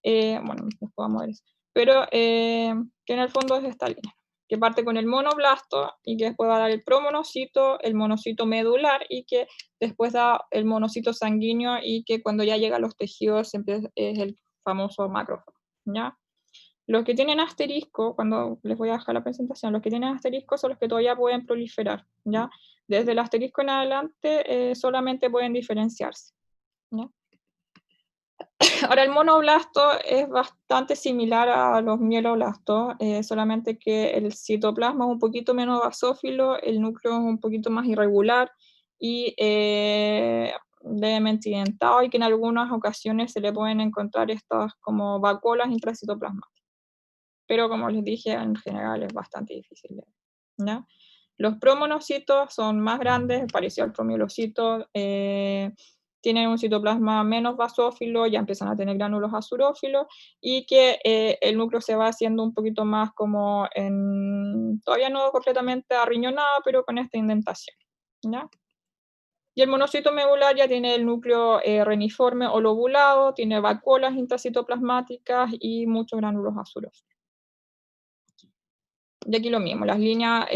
bueno, después vamos a ver eso, pero que en el fondo es esta línea, que parte con el monoblasto y que después va a dar el promonocito, el monocito medular, y que después da el monocito sanguíneo, y que cuando ya llega a los tejidos siempre es el famoso macrófago, ¿ya? Los que tienen asterisco, cuando les voy a dejar la presentación, los que tienen asterisco son los que todavía pueden proliferar, ¿ya? Desde el asterisco en adelante solamente pueden diferenciarse, ¿ya? Ahora, el monoblasto es bastante similar a los mieloblastos, solamente que el citoplasma es un poquito menos basófilo, el núcleo es un poquito más irregular y levemente indentado, y que en algunas ocasiones se le pueden encontrar estas como vacuolas intracitoplasmáticas. Pero como les dije, en general es bastante difícil, ¿ya? Los promonocitos son más grandes, parecido al promielocito, tienen un citoplasma menos basófilo, ya empiezan a tener gránulos azurófilos, y que el núcleo se va haciendo un poquito más como todavía no completamente arriñonado, pero con esta indentación, ¿ya? Y el monocito medular ya tiene el núcleo reniforme o lobulado, tiene vacuolas intracitoplasmáticas y muchos gránulos azurófilos. Y aquí lo mismo, las líneas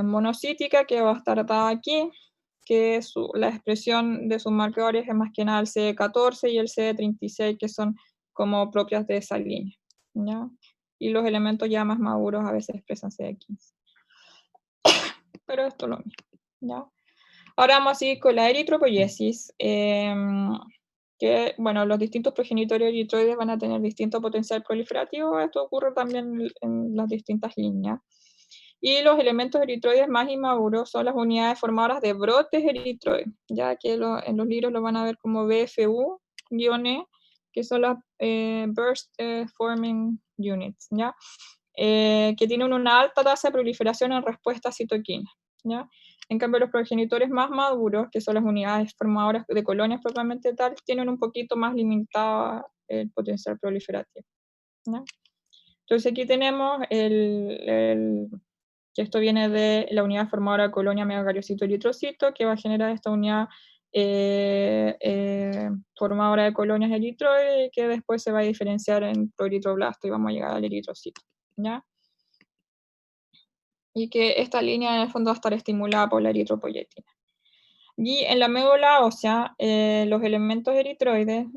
monocíticas, que va a estar atada aquí, que la expresión de sus marcadores es más que nada el CD14 y el CD36, que son como propias de esa línea, ¿ya? Y los elementos ya más maduros a veces expresan CD15. Pero esto es lo mismo, ¿ya? Ahora vamos a seguir con la eritropoiesis, que, bueno, los distintos progenitores eritroides van a tener distinto potencial proliferativo. Esto ocurre también en las distintas líneas. Y los elementos eritroides más inmaduros son las unidades formadoras de brotes eritroides, ya que en los libros lo van a ver como BFU-E, que son las Burst Forming Units, ¿ya? Que tienen una alta tasa de proliferación en respuesta a citoquinas, ¿ya? En cambio, los progenitores más maduros, que son las unidades formadoras de colonias propiamente tal, tienen un poquito más limitado el potencial proliferativo, ¿ya? Entonces aquí tenemos que esto viene de la unidad formadora de colonia megacariocito eritrocito, que va a generar esta unidad formadora de colonias eritroides, que después se va a diferenciar en proeritroblasto y vamos a llegar al eritrocito, ¿ya? Y que esta línea en el fondo va a estar estimulada por la eritropoyetina. Y en la médula ósea, los elementos eritroides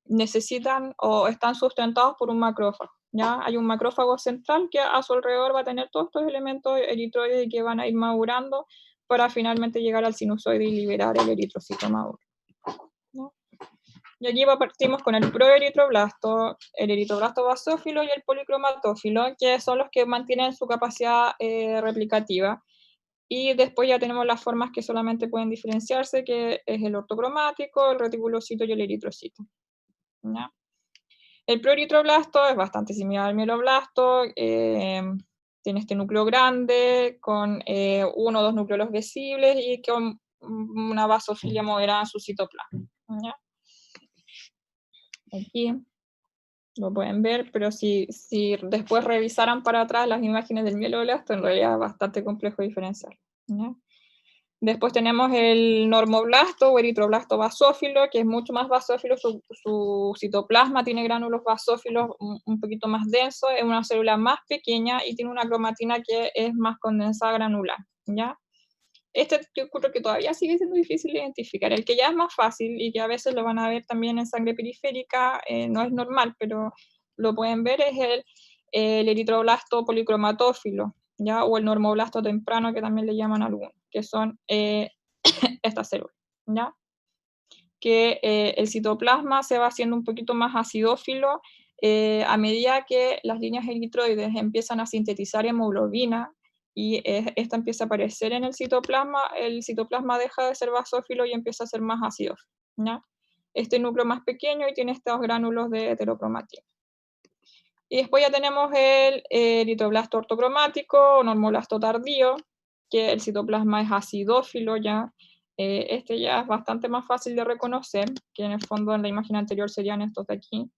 necesitan o están sustentados por un macrófago. ¿Ya? Hay un macrófago central que a su alrededor va a tener todos estos elementos eritroides y que van a ir madurando para finalmente llegar al sinusoide y liberar el eritrocito maduro, ¿ya? Y aquí partimos con el proeritroblasto, el eritroblasto basófilo y el policromatófilo, que son los que mantienen su capacidad replicativa. Y después ya tenemos las formas que solamente pueden diferenciarse, que es el ortocromático, el reticulocito y el eritrocito, ¿ya? El proeritroblasto es bastante similar al mieloblasto, tiene este núcleo grande, con uno o dos núcleos visibles y con una basofilia moderada en su citoplasma, ¿ya? Aquí lo pueden ver, pero si después revisaran para atrás las imágenes del mieloblasto, en realidad es bastante complejo diferenciar, ¿ya? Después tenemos el normoblasto o eritroblasto basófilo, que es mucho más basófilo, su citoplasma tiene gránulos basófilos un poquito más densos, es una célula más pequeña y tiene una cromatina que es más condensada granular, ¿ya? Yo creo que todavía sigue siendo difícil de identificar. El que ya es más fácil y que a veces lo van a ver también en sangre periférica, no es normal, pero lo pueden ver, es el eritroblasto policromatófilo, ¿ya? O el normoblasto temprano, que también le llaman algunos, que son estas células, ¿ya? Que el citoplasma se va haciendo un poquito más acidófilo a medida que las líneas eritroides empiezan a sintetizar hemoglobina y esta empieza a aparecer en el citoplasma deja de ser basófilo y empieza a ser más acidófilo, ¿ya? Este núcleo más pequeño y tiene estos gránulos de heterocromatina. Y después ya tenemos el eritroblasto ortocromático o normoblasto tardío, que el citoplasma es acidófilo ya. Este ya es bastante más fácil de reconocer, que en el fondo en la imagen anterior serían estos de aquí.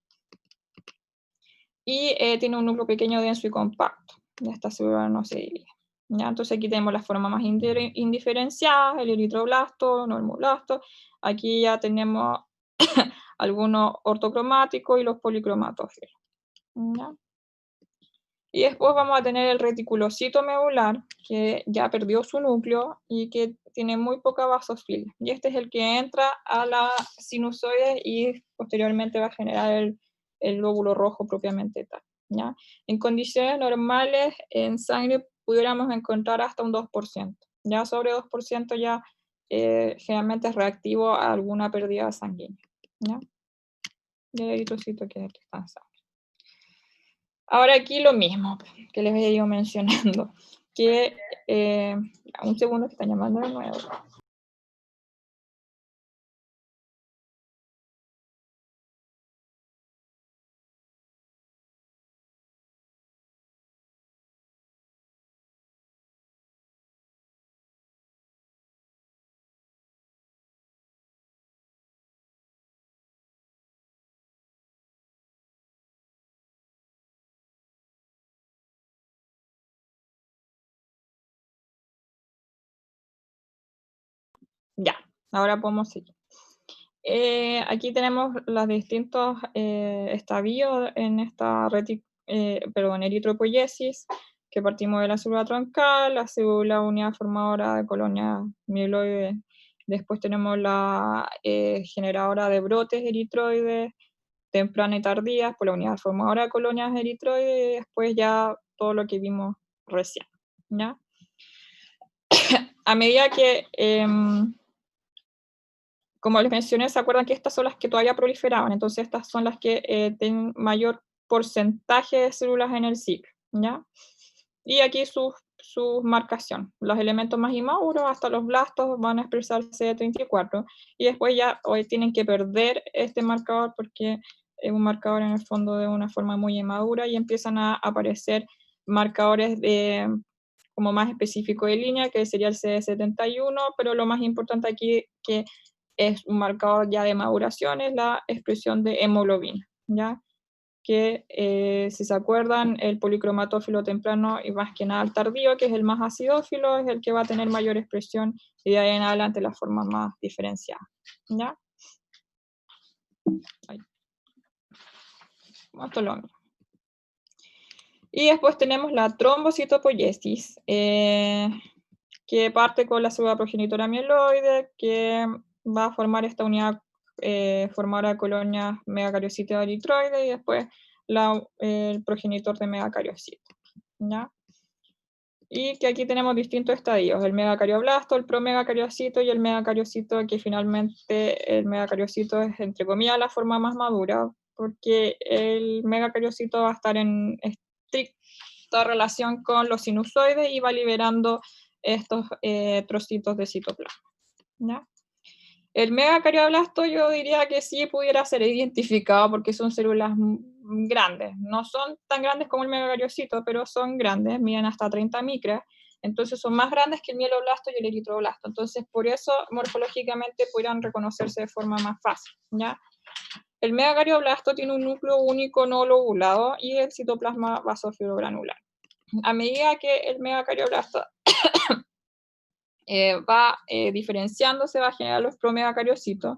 Y tiene un núcleo pequeño, denso y compacto. De esta célula no se divide, ¿ya? Entonces aquí tenemos la forma más indiferenciada, el eritroblasto, normoblasto. Aquí ya tenemos algunos ortocromáticos y los policromatófilos, ¿ya? Y después vamos a tener el reticulocito medular, que ya perdió su núcleo y que tiene muy poca basofilia. Y este es el que entra a la sinusoide y posteriormente va a generar el lóbulo rojo propiamente tal, ¿ya? En condiciones normales, en sangre pudiéramos encontrar hasta un 2%. Ya sobre 2% ya generalmente es reactivo a alguna pérdida sanguínea, ¿ya? Y el eritrocito que es el que está en sangre. Ahora aquí lo mismo que les había ido mencionando, que un segundo que están llamando de nuevo. Ya, ahora podemos seguir. Aquí tenemos los distintos estadios en esta eritropoiesis, que partimos de la célula troncal, la célula unidad formadora de colonias mieloides, después tenemos la generadora de brotes eritroides, temprana y tardía, por la unidad formadora de colonias eritroides, y después ya todo lo que vimos recién, ¿ya? A medida que como les mencioné, se acuerdan que estas son las que todavía proliferaban, entonces estas son las que tienen mayor porcentaje de células en el ciclo, ¿ya? Y aquí su marcación. Los elementos más inmaduros, hasta los blastos, van a expresar CD34, y después ya hoy tienen que perder este marcador porque es un marcador en el fondo de una forma muy inmadura, y empiezan a aparecer marcadores como más específicos de línea, que sería el CD71, pero lo más importante aquí que es un marcador ya de maduración, es la expresión de hemoglobina, ¿ya? Que si se acuerdan, el policromatófilo temprano y más que nada el tardío, que es el más acidófilo, es el que va a tener mayor expresión, y de ahí en adelante la forma más diferenciada, ¿ya? Ahí. Esto es lo mismo. Y después tenemos la trombocitopoiesis, que parte con la célula progenitora mieloide, que va a formar esta unidad formadora de colonias megacariocitos eritroides, y después el progenitor de megacariocitos, ¿ya? Y que aquí tenemos distintos estadios, el megacarioblasto, el promegacariocito y el megacariocito, que finalmente el megacariocito es, entre comillas, la forma más madura, porque el megacariocito va a estar en estricta relación con los sinusoides y va liberando estos trocitos de citoplasma, ¿ya? El megacardioblasto yo diría que sí pudiera ser identificado porque son células grandes. No son tan grandes como el megacariocito, pero son grandes, miden hasta 30 micras. Entonces son más grandes que el mieloblasto y el eritroblasto. Entonces por eso morfológicamente pudieran reconocerse de forma más fácil, ¿ya? El megacardioblasto tiene un núcleo único no lobulado y el citoplasma basófilo-granular. A medida que el megacardioblasto va diferenciándose, va a generar los promegacariocitos,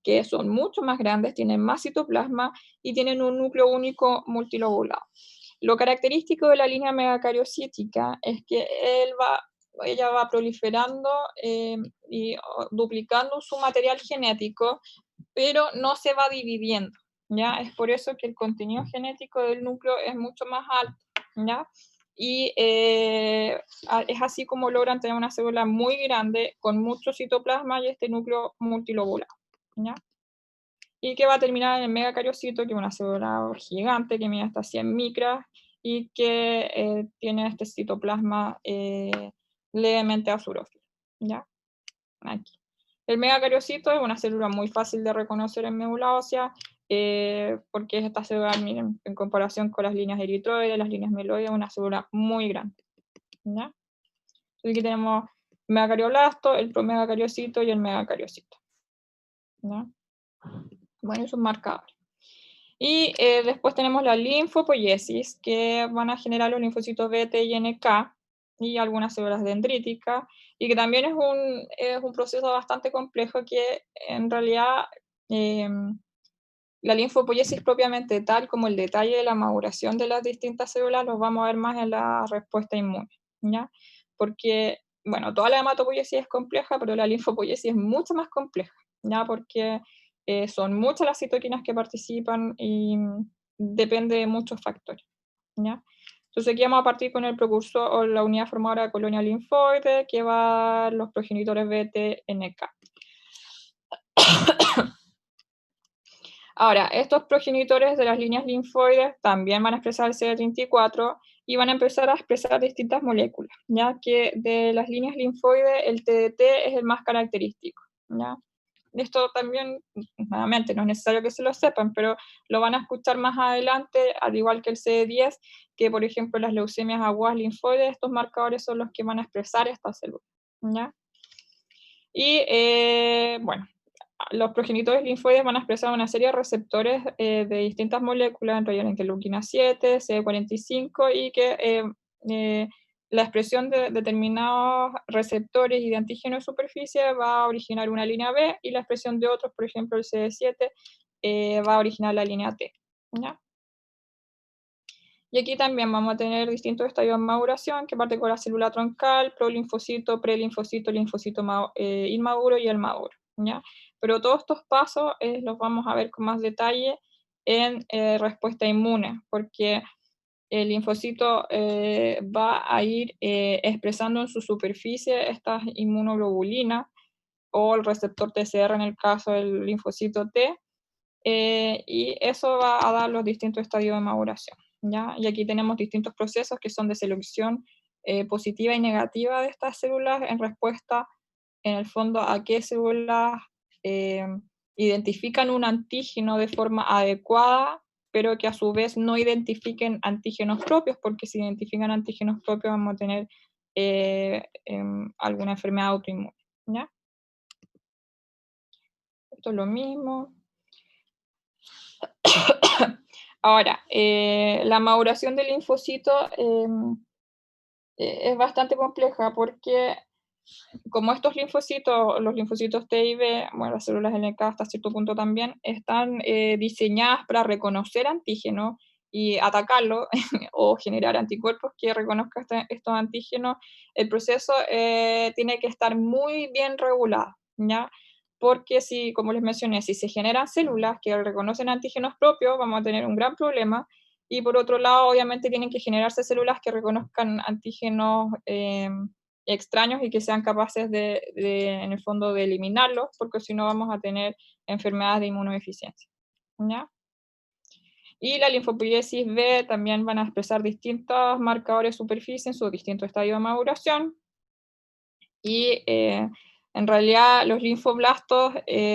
que son mucho más grandes, tienen más citoplasma y tienen un núcleo único multilobulado. Lo característico de la línea megacariocítica es que ella va proliferando y duplicando su material genético, pero no se va dividiendo, ¿ya? Es por eso que el contenido genético del núcleo es mucho más alto, ¿ya? Y es así como logran tener una célula muy grande con mucho citoplasma y este núcleo multilobulado, ¿ya? Y que va a terminar en el megacariocito, que es una célula gigante que mide hasta 100 micras y que tiene este citoplasma levemente azurófilo, ¿ya? Aquí. El megacariocito es una célula muy fácil de reconocer en médula ósea, porque esta célula, miren, en comparación con las líneas eritroides, las líneas mieloides, es una célula muy grande, ¿ya? Entonces aquí tenemos megacardioblasto, el promegacariocito y el megacariocito, ¿ya? Bueno, esos marcadores. Y después tenemos la linfopoiesis, que van a generar los linfocitos B, T y NK, y algunas células dendríticas, y que también es un proceso bastante complejo que en realidad la linfopoiesis propiamente tal, como el detalle de la maduración de las distintas células, los vamos a ver más en la respuesta inmune, ¿ya? Porque, bueno, toda la hematopoiesis es compleja, pero la linfopoiesis es mucho más compleja, ¿ya? Porque son muchas las citoquinas que participan y depende de muchos factores, ¿ya? Entonces aquí vamos a partir con el precursor o la unidad formadora de colonia linfoide, que va los progenitores BT-NK. Ahora, estos progenitores de las líneas linfoides también van a expresar el CD34 y van a empezar a expresar distintas moléculas, ya que de las líneas linfoides el TDT es el más característico, ¿ya? Esto también, nuevamente, no es necesario que se lo sepan, pero lo van a escuchar más adelante, al igual que el CD10, que por ejemplo las leucemias agudas linfoides, estos marcadores son los que van a expresar estas células, ¿ya? Y bueno, los progenitores linfoides van a expresar una serie de receptores de distintas moléculas, entre ellas la interleuquina 7, CD45, y que la expresión de determinados receptores y de antígenos de superficie va a originar una línea B, y la expresión de otros, por ejemplo el CD7, va a originar la línea T, ¿ya? Y aquí también vamos a tener distintos estadios de maduración, que parte con la célula troncal, prolinfocito, prelinfocito, linfocito inmaduro y el maduro, ¿ya? Pero todos estos pasos los vamos a ver con más detalle en respuesta inmune, porque el linfocito va a ir expresando en su superficie estas inmunoglobulinas, o el receptor TCR en el caso del linfocito T, y eso va a dar los distintos estadios de maduración, ¿ya? Y aquí tenemos distintos procesos que son de selección positiva y negativa de estas células en respuesta, en el fondo, a qué células eh, identifican un antígeno de forma adecuada, pero que a su vez no identifiquen antígenos propios, porque si identifican antígenos propios vamos a tener alguna enfermedad autoinmune, ¿ya? Esto es lo mismo. Ahora, la maduración del linfocito es bastante compleja, porque como estos linfocitos, los linfocitos T y B, bueno, las células NK hasta cierto punto también, están diseñadas para reconocer antígenos y atacarlos o generar anticuerpos que reconozcan estos antígenos, el proceso tiene que estar muy bien regulado, ¿ya? Porque si, como les mencioné, si se generan células que reconocen antígenos propios, vamos a tener un gran problema. Y por otro lado, obviamente tienen que generarse células que reconozcan antígenos extraños y que sean capaces en el fondo, de eliminarlos, porque si no vamos a tener enfermedades de inmunodeficiencia, ¿ya? Y la linfopoiesis B también van a expresar distintos marcadores de superficie en sus distintos estadios de maduración, y en realidad los linfoblastos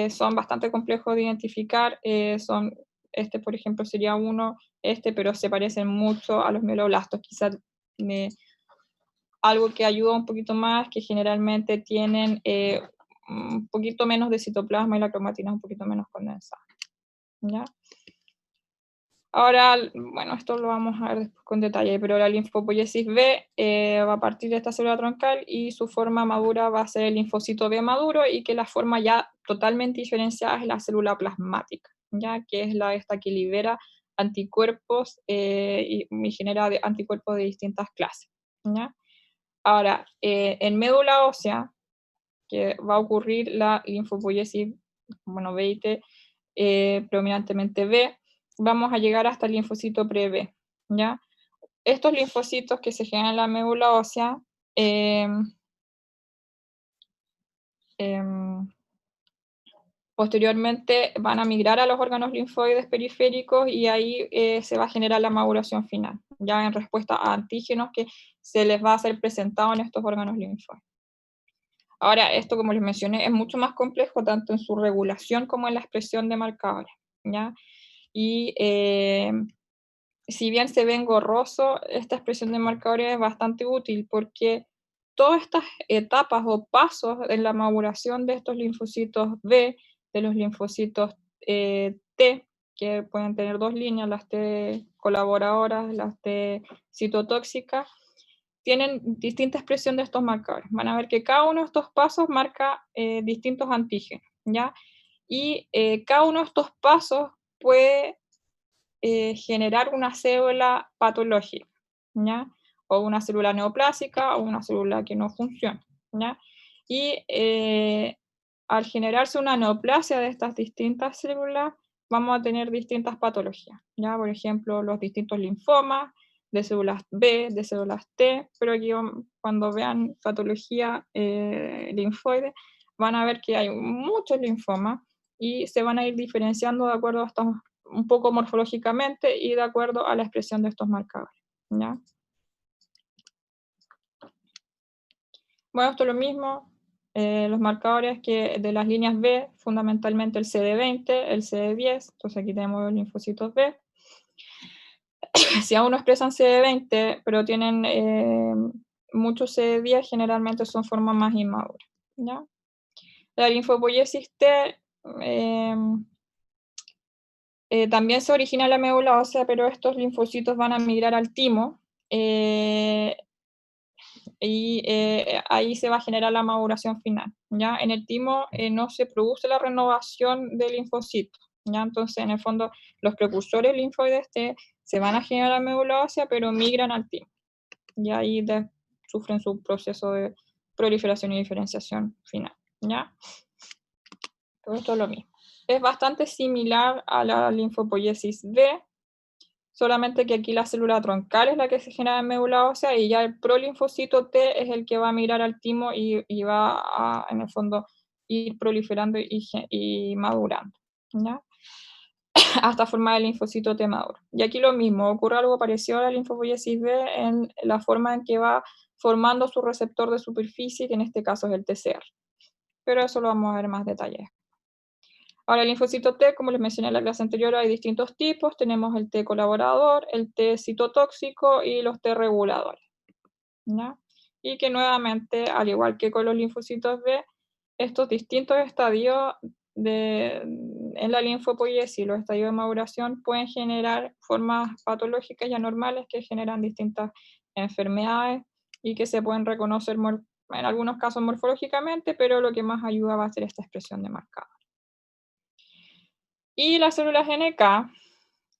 son bastante complejos de identificar, este por ejemplo sería uno, pero se parecen mucho a los mieloblastos, quizás algo que ayuda un poquito más, que generalmente tienen un poquito menos de citoplasma y la cromatina es un poquito menos condensada, ¿ya? Ahora, bueno, esto lo vamos a ver después con detalle, pero la linfopoiesis B va a partir de esta célula troncal, y su forma madura va a ser el linfocito B maduro, y que la forma ya totalmente diferenciada es la célula plasmática, ¿ya? Que es esta que libera anticuerpos y genera anticuerpos de distintas clases, ¿ya? Ahora, en médula ósea, que va a ocurrir la linfopoiesis, bueno, B y T, predominantemente B, vamos a llegar hasta el linfocito pre-B, ¿ya? Estos linfocitos que se generan en la médula ósea posteriormente van a migrar a los órganos linfoides periféricos, y ahí se va a generar la maduración final, ya en respuesta a antígenos que se les va a ser presentado en estos órganos linfoides. Ahora, esto, como les mencioné, es mucho más complejo tanto en su regulación como en la expresión de marcadores, ¿ya? Y si bien se ve engorroso, esta expresión de marcadores es bastante útil, porque todas estas etapas o pasos en la maduración de estos linfocitos B, de los linfocitos T, que pueden tener dos líneas, las T colaboradoras, las T citotóxicas, tienen distinta expresión de estos marcadores. Van a ver que cada uno de estos pasos marca distintos antígenos, ¿ya? Y cada uno de estos pasos puede generar una célula patológica, ¿ya? O una célula neoplásica o una célula que no funciona, ¿ya? Y al generarse una neoplasia de estas distintas células, vamos a tener distintas patologías, ¿ya? Por ejemplo, los distintos linfomas, de células B, de células T, pero aquí cuando vean patología linfoide, van a ver que hay muchos linfomas, y se van a ir diferenciando de acuerdo a estos, un poco morfológicamente, y de acuerdo a la expresión de estos marcadores, ¿ya? Bueno, esto es lo mismo, los marcadores que de las líneas B, fundamentalmente el CD20, el CD10, entonces aquí tenemos los linfocitos B. Si aún no expresan CD20, pero tienen muchos CD10, generalmente son formas más inmaduras, ¿ya? La linfopoiesis T también se origina en la médula ósea, pero estos linfocitos van a migrar al timo, y ahí se va a generar la maduración final, ¿ya? En el timo no se produce la renovación del linfocito, ¿ya? Entonces, en el fondo, los precursores linfoides T se van a generar en médula ósea, pero migran al timo, y ahí sufren su proceso de proliferación y diferenciación final, ¿ya? Todo esto es lo mismo. Es bastante similar a la linfopoiesis B, solamente que aquí la célula troncal es la que se genera en médula ósea y ya el prolinfocito T es el que va a migrar al timo y va a, en el fondo, ir proliferando y madurando, ¿ya? Hasta formar el linfocito T maduro. Y aquí lo mismo, ocurre algo parecido a la linfopoiesis B en la forma en que va formando su receptor de superficie, que en este caso es el TCR. Pero eso lo vamos a ver más detalles. Ahora, el linfocito T, como les mencioné en la clase anterior, hay distintos tipos. Tenemos el T colaborador, el T citotóxico y los T reguladores, ¿ya? Y que nuevamente, al igual que con los linfocitos B, estos distintos estadios en la linfopoiesis, los estadios de maduración, pueden generar formas patológicas y anormales que generan distintas enfermedades y que se pueden reconocer en algunos casos morfológicamente, pero lo que más ayuda va a ser esta expresión de marcador. Y las células NK,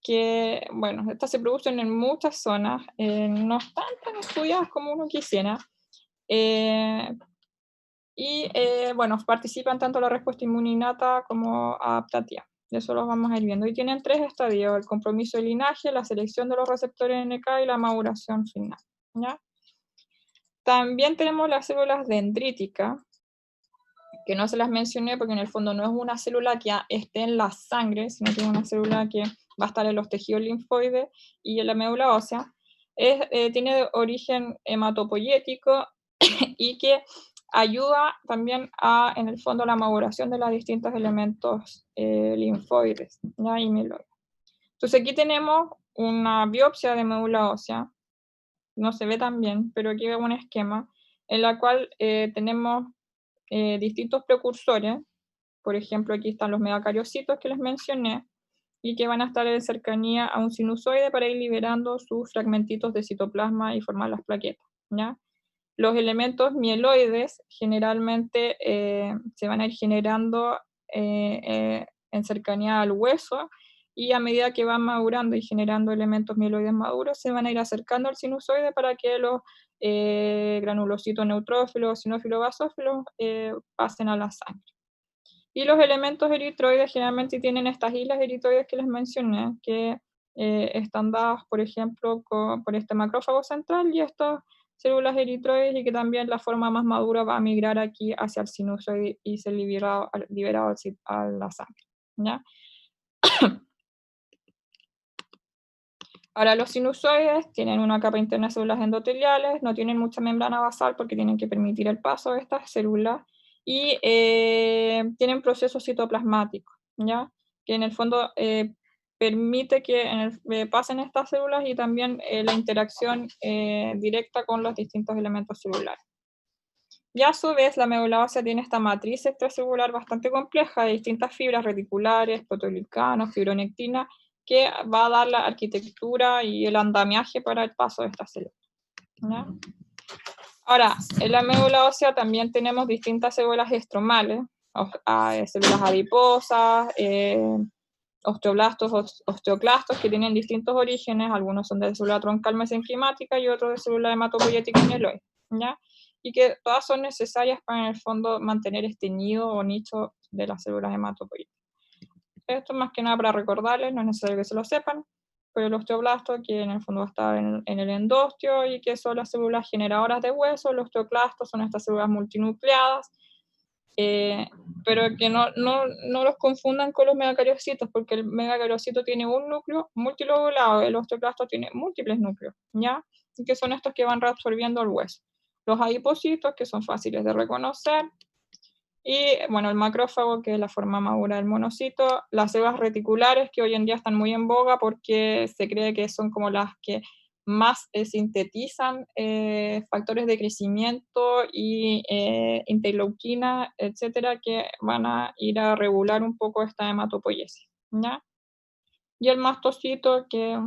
que, bueno, estas se producen en muchas zonas, no están tan estudiadas como uno quisiera, bueno, participan tanto en la respuesta inmunitata como adaptativa. De eso los vamos a ir viendo. Y tienen tres estadios: el compromiso de linaje, la selección de los receptores NK y la maduración final, ¿ya? También tenemos las células dendríticas, que no se las mencioné porque en el fondo no es una célula que esté en la sangre, sino que es una célula que va a estar en los tejidos linfoides y en la médula ósea. Tiene origen hematopoyético y que ayuda también a, en el fondo, la maduración de los distintos elementos linfoides, ¿ya? Y mieloides. Entonces aquí tenemos una biopsia de médula ósea, no se ve tan bien, pero aquí veo un esquema en la cual tenemos distintos precursores. Por ejemplo, aquí están los megacariocitos que les mencioné y que van a estar en cercanía a un sinusoide para ir liberando sus fragmentitos de citoplasma y formar las plaquetas, ¿ya? Los elementos mieloides generalmente se van a ir generando en cercanía al hueso, y a medida que van madurando y generando elementos mieloides maduros, se van a ir acercando al sinusoide para que los granulocitos neutrófilos, sinófilos, basófilos pasen a la sangre. Y los elementos eritroides generalmente tienen estas islas eritroides que les mencioné, que están dadas, por ejemplo, por este macrófago central y estas células eritroides, y que también la forma más madura va a migrar aquí hacia el sinusoide y ser liberado a la sangre, ¿ya? Ahora, los sinusoides tienen una capa interna de células endoteliales, no tienen mucha membrana basal porque tienen que permitir el paso de estas células, y tienen procesos citoplasmáticos, ¿ya? Que en el fondo permite que pasen estas células y también la interacción directa con los distintos elementos celulares. Y a su vez, la médula ósea tiene esta matriz extracelular bastante compleja de distintas fibras reticulares, proteoglicanos, fibronectina, que va a dar la arquitectura y el andamiaje para el paso de estas células, ¿ya? Ahora, en la médula ósea también tenemos distintas células estromales, células adiposas, osteoblastos, osteoclastos, que tienen distintos orígenes. Algunos son de célula troncal mesenquimática y otros de célula hematopoyética y mieloide, ¿ya? Y que todas son necesarias para, en el fondo, mantener este nido o nicho de las células hematopoyéticas. Esto más que nada para recordarles, no es necesario que se lo sepan, pero el osteoblasto, que en el fondo está en el endostio y que son las células generadoras de hueso. Los osteoclastos son estas células multinucleadas, pero que no los confundan con los megacariocitos, porque el megacariocito tiene un núcleo multilobulado, el osteoclasto tiene múltiples núcleos, ¿ya? Y que son estos que van reabsorbiendo el hueso. Los adipocitos, que son fáciles de reconocer, y bueno, el macrófago, que es la forma madura del monocito, las células reticulares, que hoy en día están muy en boga porque se cree que son como las que más sintetizan factores de crecimiento y interleuquina, etcétera, que van a ir a regular un poco esta hematopoiesis, ¿ya? Y el mastocito, que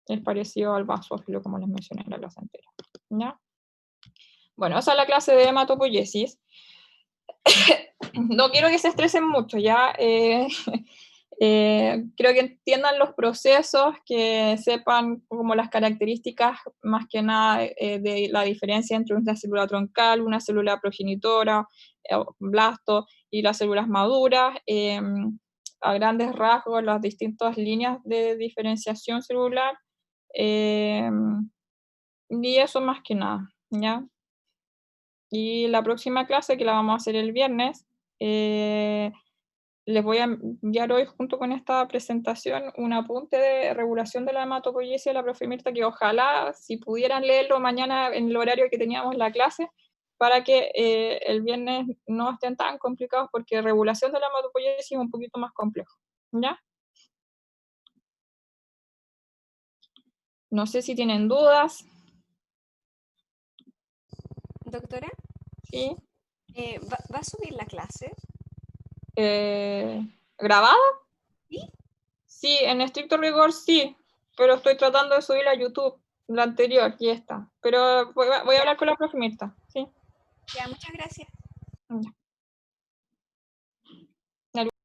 es parecido al basófilo, como les mencioné en la clase anterior, ¿ya? Bueno, esa es la clase de hematopoiesis. No quiero que se estresen mucho, ¿ya? Creo que entiendan los procesos, que sepan como las características más que nada de la diferencia entre una célula troncal, una célula progenitora, blasto y las células maduras, a grandes rasgos las distintas líneas de diferenciación celular, y eso más que nada, ¿ya? Y la próxima clase, que la vamos a hacer el viernes, les voy a enviar hoy, junto con esta presentación, un apunte de regulación de la hematopoiesis de la profe Mirta, que ojalá, si pudieran leerlo mañana en el horario que teníamos la clase, para que el viernes no estén tan complicados, porque regulación de la hematopoiesis es un poquito más complejo, ¿ya? No sé si tienen dudas. Doctora, ¿Sí? ¿va a subir la clase? ¿Grabada? ¿Sí? Sí, en estricto rigor sí, pero estoy tratando de subirla a YouTube, la anterior, y esta. Pero voy a hablar con la profe Mirta, ¿sí? Ya, muchas gracias. Ya.